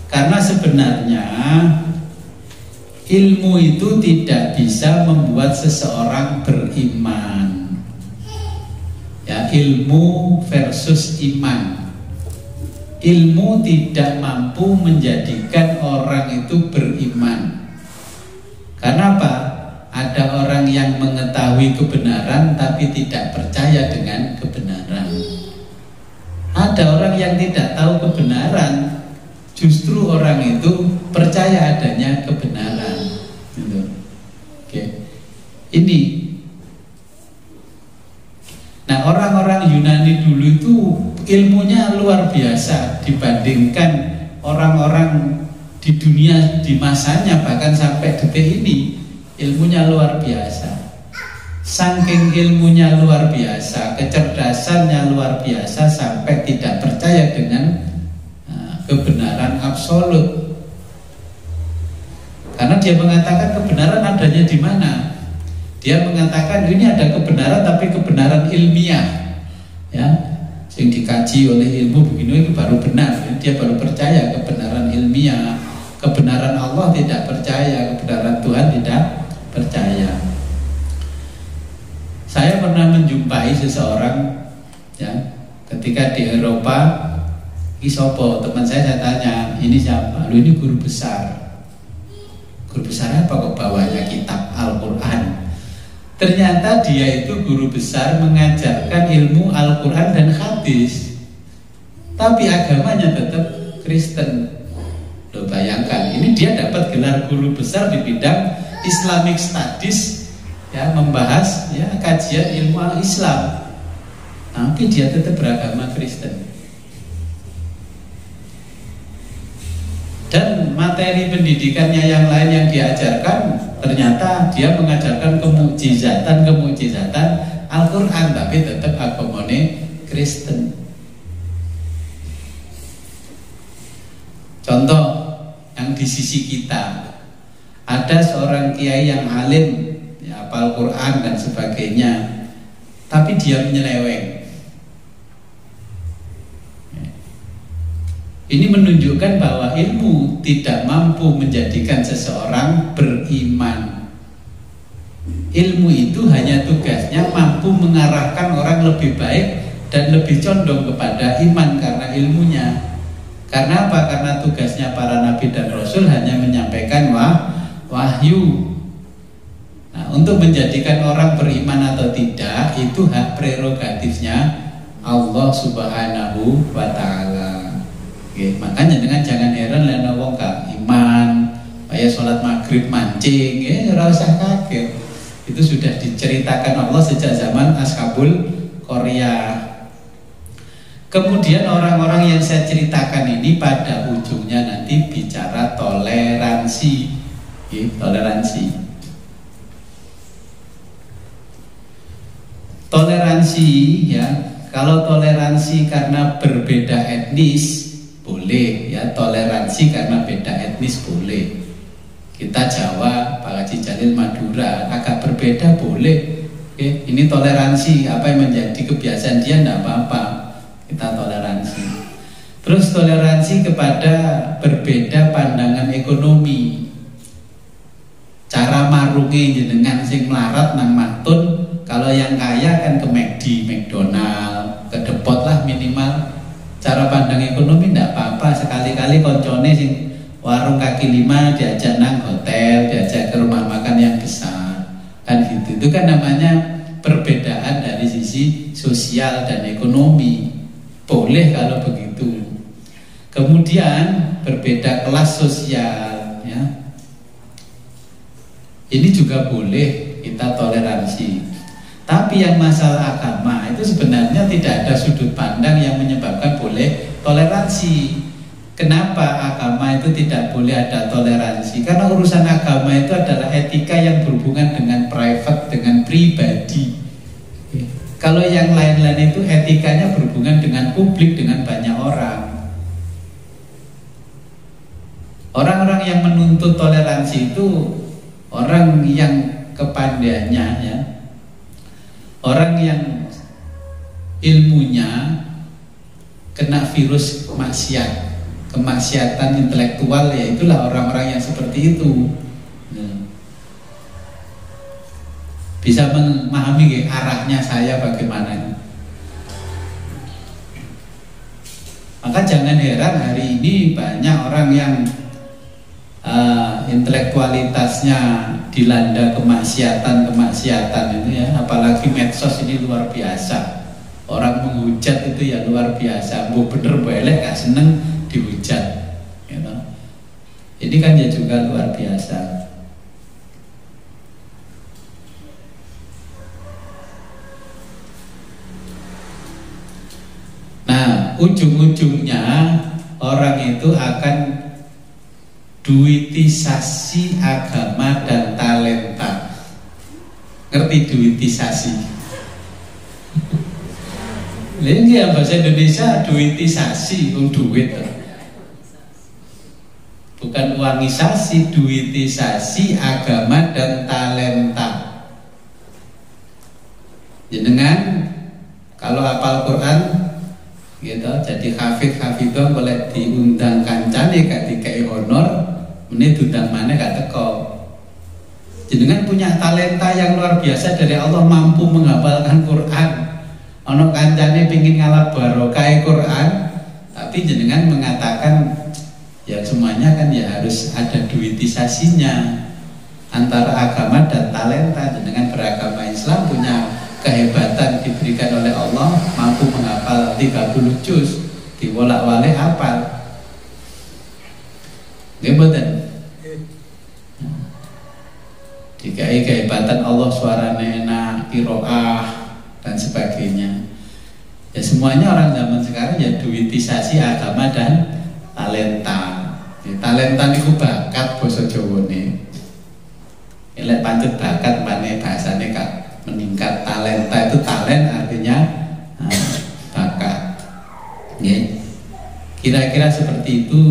Karena sebenarnya ilmu itu tidak bisa membuat seseorang beriman. Ya, ilmu versus iman. Ilmu tidak mampu menjadikan orang itu beriman. Karena apa? Ada orang yang mengetahui kebenaran tapi tidak percaya dengan kebenaran. Ada orang yang tidak tahu kebenaran, justru orang itu percaya adanya kebenaran. Gitu. Oke. Ini. Nah, orang-orang Yunani dulu itu ilmunya luar biasa dibandingkan orang-orang di dunia di masanya, bahkan sampai detik ini ilmunya luar biasa. Saking ilmunya luar biasa, kecerdasannya luar biasa sampai tidak percaya dengan kebenaran absolut. Karena dia mengatakan kebenaran adanya di mana? Dia mengatakan ini ada kebenaran tapi kebenaran ilmiah, ya, yang dikaji oleh ilmu begini itu baru benar. Dia baru percaya kebenaran ilmiah, kebenaran Allah tidak percaya, kebenaran Tuhan tidak percaya. Saya pernah menjumpai seseorang, ya, ketika di Eropa. Isopo teman saya tanya, ini siapa? Lu ini guru besar. Guru besar apa kok bawanya kitab Al-Quran? Ternyata dia itu guru besar mengajarkan ilmu Al-Quran dan hadis, tapi agamanya tetap Kristen. Lo bayangkan, ini dia dapat gelar guru besar di bidang Islamic Studies, ya, membahas ya kajian ilmu al-Islam, tapi dia tetap beragama Kristen. Dan materi pendidikannya yang lain yang diajarkan ternyata dia mengajarkan kemukjizatan Al-Quran, tapi tetap agamane Kristen. Contoh yang di sisi kita, ada seorang kiai yang alim, ya, hafal Quran dan sebagainya, tapi dia menyeleweng. Ini menunjukkan bahwa ilmu tidak mampu menjadikan seseorang beriman. Ilmu itu hanya tugasnya mampu mengarahkan orang lebih baik dan lebih condong kepada iman karena ilmunya. Karena apa? Karena tugasnya para nabi dan rasul hanya menyampaikan wahyu. Nah, untuk menjadikan orang beriman atau tidak itu hak prerogatifnya Allah Subhanahu wa Ta'ala. Oke, makanya dengan jangan heran lena wong gak iman, kayak sholat maghrib mancing, ora usah kaget. Itu sudah diceritakan Allah sejak zaman Ashabul Qaryah. Kemudian orang-orang yang saya ceritakan ini pada ujungnya nanti bicara toleransi, toleransi. Toleransi, ya. Kalau toleransi karena berbeda etnis boleh, ya, toleransi karena beda etnis boleh. Kita Jawa, Pak Haji Jalil Madura, agak berbeda boleh. Oke, ini toleransi, apa yang menjadi kebiasaan dia tidak apa-apa, kita toleransi. Terus toleransi kepada berbeda pandangan ekonomi. Cara marungi jenengan sing melarat nang matun, kalau yang kaya kan ke McD, McDonald, ke Depot lah minimal. Cara pandang ekonomi tidak apa-apa, sekali-kali koncone sing warung kaki lima diajak nang hotel, diajak ke rumah makan yang besar, kan gitu. Itu kan namanya perbedaan dari sisi sosial dan ekonomi. Boleh kalau begitu. Kemudian berbeda kelas sosial, ya. Ini juga boleh kita toleransi. Tapi yang masalah agama itu sebenarnya tidak ada sudut pandang yang menyebabkan boleh toleransi. Kenapa agama itu tidak boleh ada toleransi? Karena urusan agama itu adalah etika yang berhubungan dengan private, dengan pribadi. Kalau yang lain-lain itu etikanya berhubungan dengan publik, dengan banyak orang. Orang-orang yang menuntut toleransi itu orang yang kepandaiannya, ya, orang yang ilmunya kena virus maksiat, kemaksiatan intelektual, ya itulah orang-orang yang seperti itu. Bisa memahami arahnya saya bagaimana. Maka jangan heran hari ini banyak orang yang intelektualitasnya dilanda kemaksiatan itu, ya, apalagi medsos ini luar biasa. Orang menghujat itu ya luar biasa. Bu bener boleh gak seneng dihujat, gitu. Ini kan ya juga luar biasa. Nah, ujung-ujungnya orang itu akan duitisasi agama dan talenta. Ngerti duitisasi? Ini ya bahasa Indonesia duitisasi, duit. Bukan uangisasi, duitisasi agama dan talenta. Jenengan kalau hafal Quran gitu, jadi hafidh-hafidhah boleh diundang kancane gak dikai honor, meneh diundang mana gak teko. Jenengan punya talenta yang luar biasa dari Allah, mampu menghafalkan Quran. Ono kancane pingin ngalap barokah Quran, tapi jenengan mengatakan ya semuanya kan ya harus ada duitisasinya antara agama dan talenta. Jenengan beragama Islam punya kehebatan diberikan oleh Allah, mampu menghafal 30 juz, diwolak-walik hafal. Nggih mboten? Dikai kehebatan Allah, suarane enak, qiraah dan sebagainya. Ya semuanya orang zaman sekarang ya duitisasi agama dan talenta. Talenta niku bakat basa Jawane. Lek pancet bakat mane bahasane Kak meningkat. Talenta itu talent artinya bakat. Nggih. Kira-kira seperti itu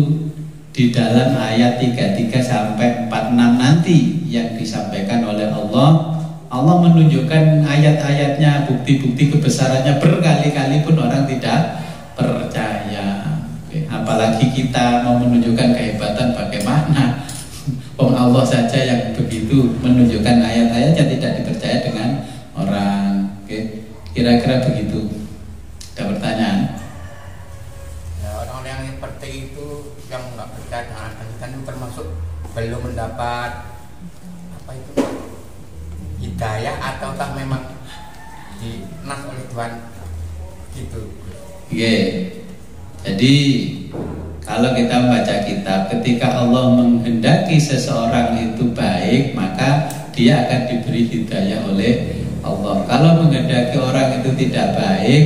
di dalam ayat 33 sampai 46 nanti yang disampaikan oleh Allah. Allah menunjukkan ayat-ayatnya, bukti-bukti kebesarannya berkali-kali pun orang tidak percaya. Apalagi kita mau menunjukkan kehebatan bagaimana. Allah saja yang begitu menunjukkan ayat-ayat yang tidak dipercaya dengan orang. Kira-kira begitu. Ada pertanyaan? Ya, orang yang seperti itu yang nggak percaya dengan Tuhan itu termasuk belum mendapat apa itu hidayah ataukah memang dinas oleh Tuhan gitu? Jadi kalau kita membaca kitab, ketika Allah menghendaki seseorang itu baik, maka dia akan diberi hidayah oleh Allah. Kalau menghendaki orang itu tidak baik,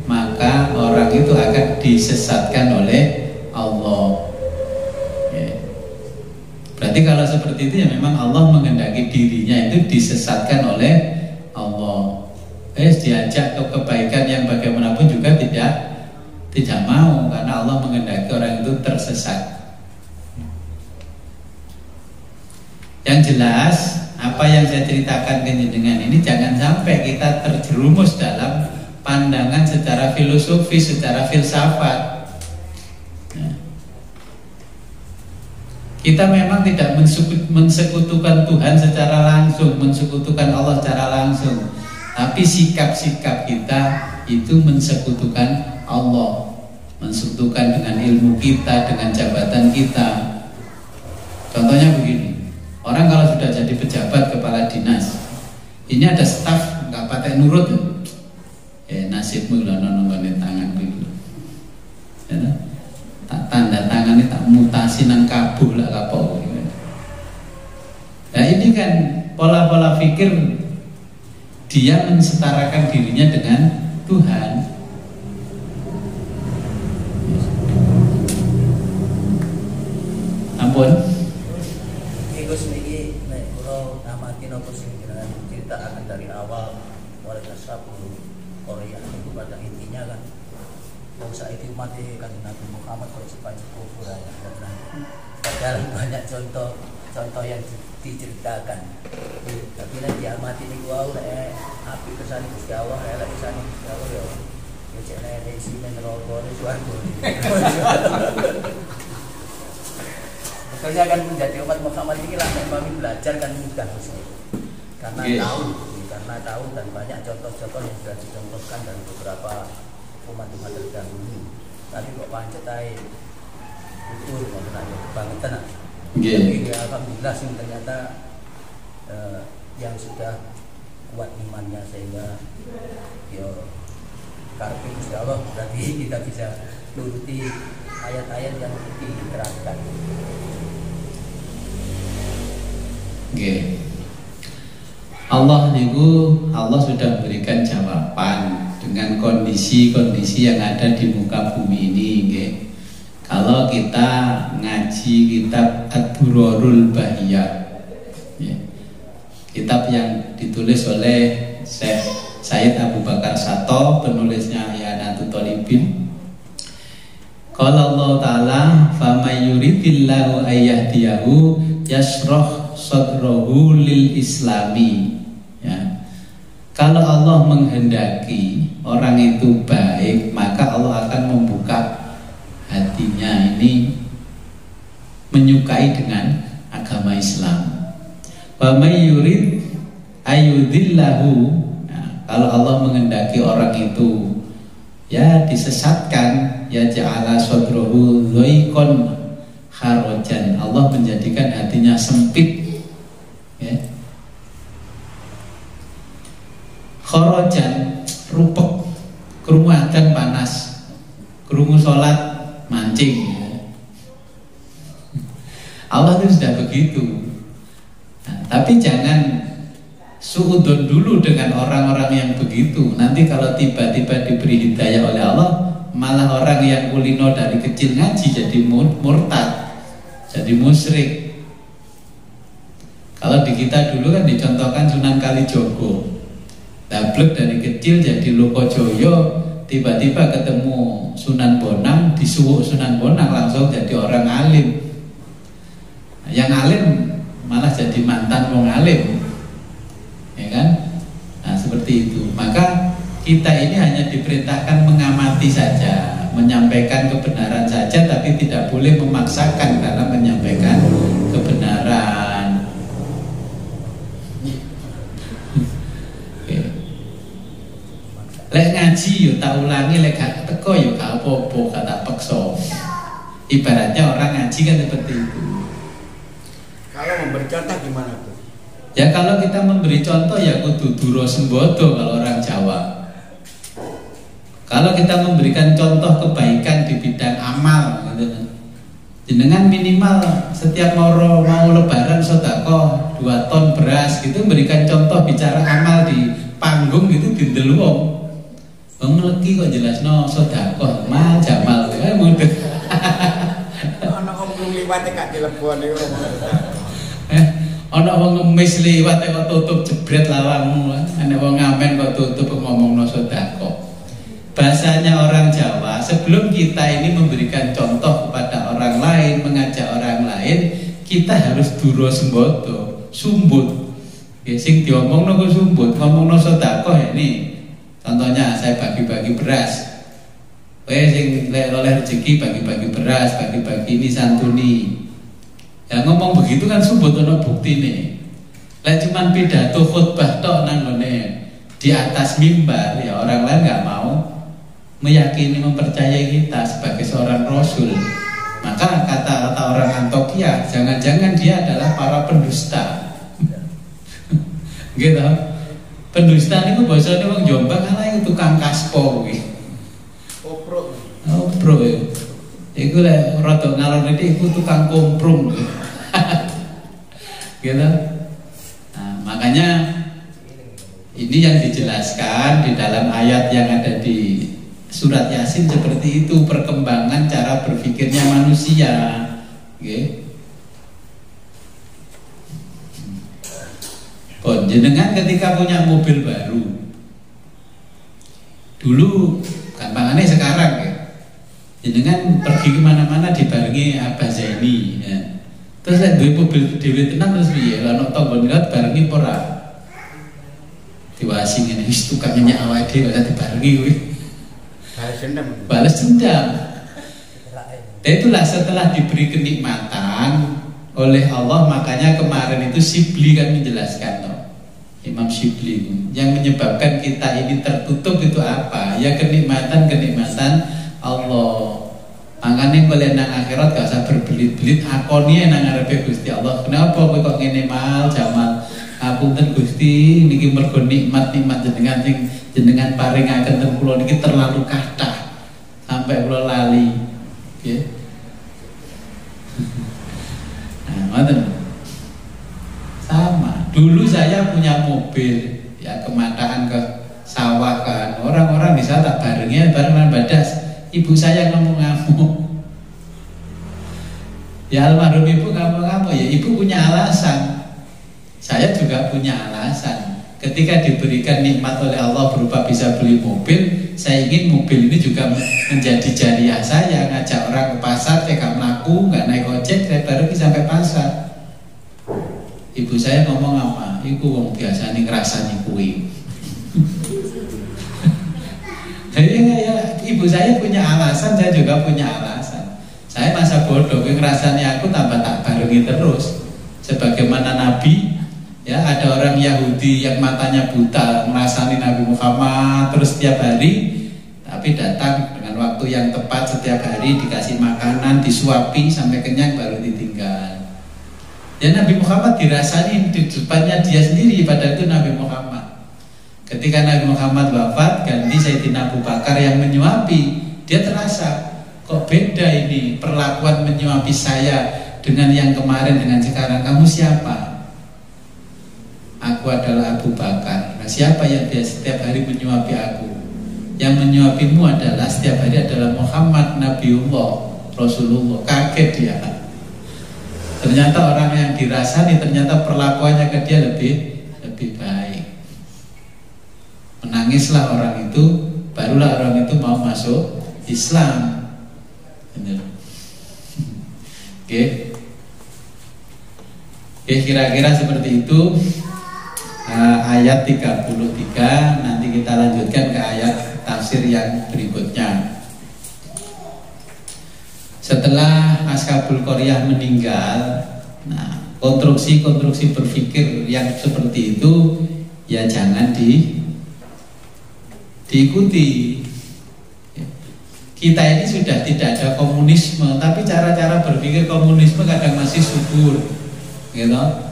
maka orang itu akan disesatkan oleh Allah. Berarti kalau seperti itu ya memang Allah menghendaki dirinya itu disesatkan oleh Allah. Diajak ke kebaikan yang bagaimanapun juga tidak mau, karena Allah menghendaki orang itu tersesat. Yang jelas apa yang saya ceritakan dengan ini jangan sampai kita terjerumus dalam pandangan secara filosofis, secara filsafat. Kita memang tidak mensekutukan Tuhan secara langsung, mensekutukan Allah secara langsung, tapi sikap-sikap kita itu mensekutukan Allah, mensekutukan dengan ilmu kita, dengan jabatan kita. Contohnya begini, orang kalau sudah jadi pejabat kepala dinas, ini ada staf nggak pakai nurut, nasibmu lah nongone tangan gitu, tak tanda tangannya tak mutasi nang kabuh lah kapok. Nah ini kan pola-pola pikir dia mensetarakan dirinya dengan Tuhan. Ampun. Gus niki nek kula amati napa sing ceritakan dari awal warga sapu Korea itu pada intinya kan bangsa itu umat kan Nabi Muhammad kalau sepanjang kufur ya. Padahal banyak contoh yang diceritakan. Tapi nek diamati niku wae nek api kesane Gusti Allah, elek kesane Gusti Allah ya. Ya cek nek isi neraka ne swarga. Sebetulnya kan menjadi umat Muhammad ini lah kami belajar kan mudah karena tahu dan banyak contoh-contoh yang sudah dicontohkan dari beberapa umat-umat terdahulu. Tapi kok pancet ae utur wonten aja kebangetan. Jadi alhamdulillah sing ternyata yang sudah kuat imannya sehingga yo karepe Gusti Allah berarti kita bisa turuti ayat-ayat yang diterapkan. Allah sudah memberikan jawaban dengan kondisi-kondisi yang ada di muka bumi ini. Kalau kita ngaji kitab Ad-Durarul Bahiyah, kitab yang ditulis oleh Syekh Said Abu Bakar Sato, penulisnya Ihanatul Thalibin. Qala Allah Ta'ala famay yuridillahu ayyahdiyahu yashrah sadrahu lil islami. Kalau Allah menghendaki orang itu baik, maka Allah akan membuka hatinya ini menyukai dengan agama Islam. Famay yurid ayyudillahu, kalau Allah menghendaki orang itu ya disesatkan, ya ja'ala sadrahu dhaiqan harajan, Allah menjadikan hatinya sempit. Kharajan rupek, krungu adzan panas, krungu sholat mancing. Allah itu sudah begitu. Tapi jangan suudon dulu dengan orang-orang yang begitu. Nanti kalau tiba-tiba diberi hidayah oleh Allah, malah orang yang kulino dari kecil ngaji jadi murtad. jadi musyrik. Kalau di kita dulu kan dicontohkan Sunan Kalijogo, dablek dari kecil jadi Lokojoyo, tiba-tiba ketemu Sunan Bonang, disuwuk Sunan Bonang langsung jadi orang alim. Yang alim malah jadi mantan wong alim, ya kan? Nah seperti itu. Maka kita ini hanya diperintahkan mengamati saja, menyampaikan kebenaran saja, tapi tidak boleh memaksakan dalam menyampaikan kebenaran. Lek ngaji yo tak ulangi, lek gak teko yo gak apa-apa, gak tak peksa. Ibaratnya orang ngaji kan seperti itu. Kalau memberi contoh gimana tuh? Ya kalau kita memberi contoh ya kudu duro sembodo kalau orang Jawa. Kalau kita memberikan contoh kebaikan di bidang amal gitu, jenengan minimal setiap mau lebaran sedekah 2 ton beras gitu, memberikan contoh bicara amal di panggung gitu dindel wong. Wong legi kok jelasno sedekah mal jamal mudah. Ana wong liwat gak dileboni wong. Ana wong ngemis liwat kok tutup jebret lawangmu. Ana wong ngamen kok tutup ngomongno sedekah. Bahasanya orang Jawa, sebelum kita ini memberikan contoh kepada orang lain, mengajak orang lain, kita harus duro sembodo, sumbut. Ya sing diomongno kok sumbut, ngomongno sedekah ya ini. Contohnya saya bagi-bagi beras. Sing oleh rezeki bagi-bagi beras, bagi-bagi ini santuni. Ya ngomong begitu kan sumbut ono buktine. Lah cuman pidato khutbah tok nang ngene di atas mimbar ya orang lain enggak mau meyakini, mempercayai kita sebagai seorang rasul. Maka kata-kata orang Antioquia, jangan-jangan dia adalah para pendusta. Gitu. Pendusta itu bahasanya wong Jombang ala itu tukang kaspo kuwi. Opro ya. Iku lek rada ngalor iki iku tukang komprung. Gitu. Nah, makanya ini yang dijelaskan di dalam ayat yang ada di surat Yasin seperti itu, perkembangan cara berpikirnya manusia. Okay. Jenengan ketika punya mobil baru, dulu gampangannya sekarang ya, jenengan pergi kemana-mana dibarengi Abah Zaini ya. Terus saya duwe mobil dhewe tenan terus piye? Lah nek tonggo milat barengi ora? Diwasi ngene wis tukang nyenyak awake dhewe ora dibarengi kuwi. Balas dendam. Dan itulah setelah diberi kenikmatan oleh Allah, makanya kemarin itu Syibli kan menjelaskan toh. Imam Syibli yang menyebabkan kita ini tertutup itu apa? Ya kenikmatan Allah. Makanya boleh nang akhirat gak usah berbelit-belit, akoni nang ngarepe Gusti Allah. Kenapa kowe kok ngene mal jamal? Ngapunten Gusti, niki mergo nikmat-nikmat jenengan sing jenengan paringaken teng kula niki terlalu kathah sampai kula lali. Nggih. Nah, ngoten. Sama. Dulu saya punya mobil, ya kemataan ke sawah kan. Orang-orang di sana tak barengnya barengan badas. Ibu saya ngamuk-ngamuk. Ya almarhum ibu ngamuk-ngamuk, ya ibu punya alasan. Saya juga punya alasan. Ketika diberikan nikmat oleh Allah berupa bisa beli mobil, saya ingin mobil ini juga menjadi jariah saya. Ngajak orang ke pasar, saya gak melaku, gak naik ojek, saya baru sampai pasar. Ibu saya ngomong apa? Iku wong biasa nih ngerasani kuwi. Jadi ya, ibu saya punya alasan, saya juga punya alasan. Saya masa bodoh, ngerasani aku tambah tak barengi terus. Sebagaimana Nabi, ya ada orang Yahudi yang matanya buta ngerasani Nabi Muhammad terus setiap hari, tapi datang dengan waktu yang tepat setiap hari, dikasih makanan, disuapi sampai kenyang baru ditinggal. Ya Nabi Muhammad dirasani di depannya dia sendiri, pada itu Nabi Muhammad. Ketika Nabi Muhammad wafat, ganti Sayyidina Abu Bakar yang menyuapi. Dia terasa, kok beda ini perlakuan menyuapi saya dengan yang kemarin dengan sekarang. Kamu siapa? Aku adalah Abu Bakar. Nah, siapa yang dia setiap hari menyuapi aku? Yang menyuapimu adalah setiap hari adalah Muhammad, Nabiullah, Rasulullah. Kaget dia. Ternyata orang yang dirasani ternyata perlakuannya ke dia lebih baik. Menangislah orang itu, barulah orang itu mau masuk Islam. Benar. Oke. Oke, kira-kira seperti itu. Ayat 33, nanti kita lanjutkan ke ayat tafsir yang berikutnya. Setelah Askabul Qaryah meninggal, nah, konstruksi berpikir yang seperti itu ya jangan diikuti. Kita ini sudah tidak ada komunisme, tapi cara-cara berpikir komunisme kadang masih subur, gitu.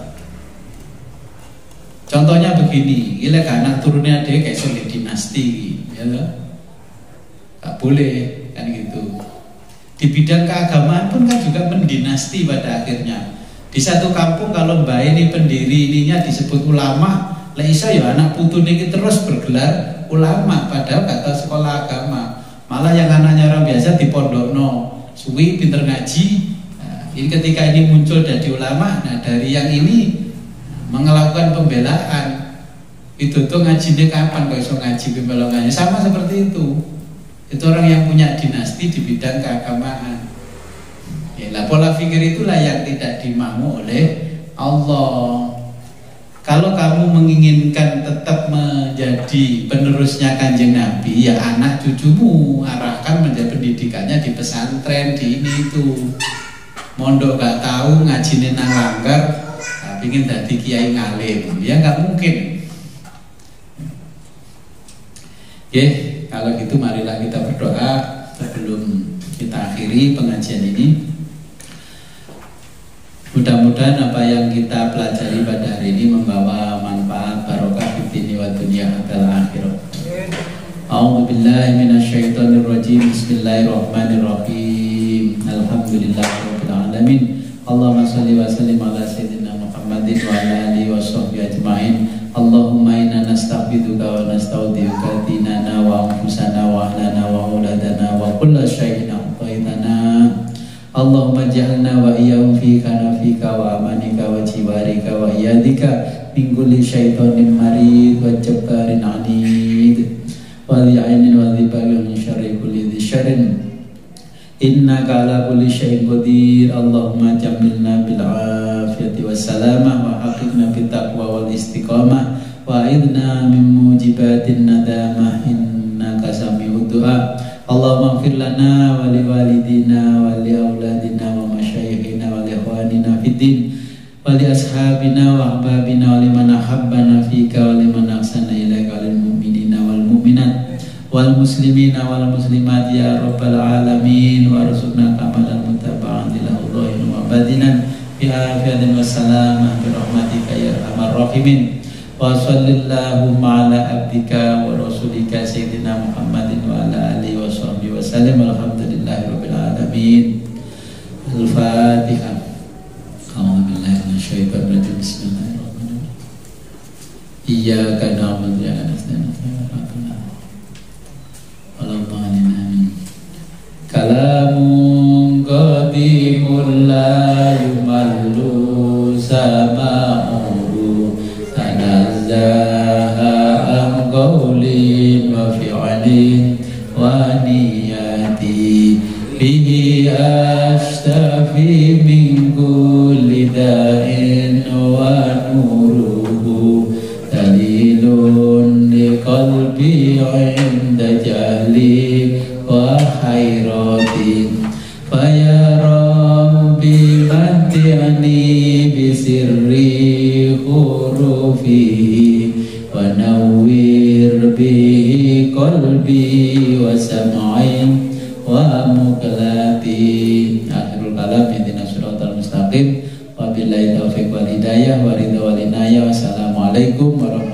Contohnya begini, gila anak turunnya dia kayak sulit dinasti, ya nggak boleh kan gitu. Di bidang keagamaan pun kan juga mendinasti pada akhirnya. Di satu kampung kalau mbak ini pendiri ininya disebut ulama, lah iso ya anak putu ini terus bergelar ulama, padahal kata sekolah agama. Malah yang anaknya orang biasa di pondokno, suwi pinter ngaji. Nah, ini ketika ini muncul dari ulama, nah dari yang ini melakukan pembelaan, itu tuh ngajinya kapan kok iso ngaji pembelaan, sama seperti itu. Itu orang yang punya dinasti di bidang keagamaan. Ya, lah pola pikir itulah yang tidak dimau oleh Allah. Kalau kamu menginginkan tetap menjadi penerusnya Kanjeng Nabi, ya anak cucumu arahkan menjadi pendidikannya di pesantren, di ini itu. Mondok gak tahu ngajinin nang langgar, ingin jadi kiai ngalim, ya nggak mungkin. Oke, kalau gitu marilah kita berdoa sebelum kita akhiri pengajian ini. Mudah-mudahan apa yang kita pelajari pada hari ini membawa manfaat barokah di dunia wa dunia akal akhirah. A'udzubillahi minasyaitonirrajim. Bismillahirrahmanirrahim. Alhamdulillahirabbil alamin. Allahumma shalli wa sallim ala sayyidina Muhammadin wa ala alihi wa sahbihi ajma'in. Allahumma inna nastaghfiruka wa nasta'udziuka dinana wa anfusana wa ahlana wa auladana wa kulla syai'in a'taitana. Allahumma ja'alna wa iyyahum fi kanafika wa amanika wa jiwarika wa iyadika min kulli syaitonin marid wa jabbarin anid wa li'ainin wa dhibagin min syarri kulli dhi syarrin. Innaka ala kulli syai'in qadir. Allahumma jamilna bil afiyati was salamah wa haqiqna bit taqwa wal istiqamah wa aidna min mujibatin nadamah innaka sami'ud du'a. Allahumma ighfir lana wa li walidina wa li auladina wa masyayikhina wa li ikhwanina fid din wa li ashabina wa ahbabina wa liman ahabbana fika wa liman ahsana ilaika lil mu'minina wal mu'minat wal muslimina wal muslimat ya rabbal alamin warzuqna kamalan mutaba'an ila dhahir wa batinan bi afiyatin wassalamah bi rahmatika ya arhamar rahimin wa sallallahu ala abdika wa rasulika sayyidina Muhammadin wa ala alihi wa sahbihi wa sallam. Alhamdulillahi rabbil alamin. Al-Fatihah. A'udzu billahi minasyaitonir rajim. Bismillahirrahmanirrahim. Iyyaka na'budu wa iyyaka nasta'in. Kalamun qadimun la yumallu sama'uhu tanazzaha an qawlin wa fi'lin wa niyati bihi ashtafi min kulli da'in wa nuruhu dalilun li qalbi 'inda jahli wa khairatin fayarahu bimati'ani bisirri hurufihi wa nawwir bihi qalbi wa sam'in wa muqlati. Akhirul kalam intina suratul mustaqim. Wabillahi taufiq wal hidayah wa ridha wal inayah. Wassalamualaikum warahmatullahi wabarakatuh.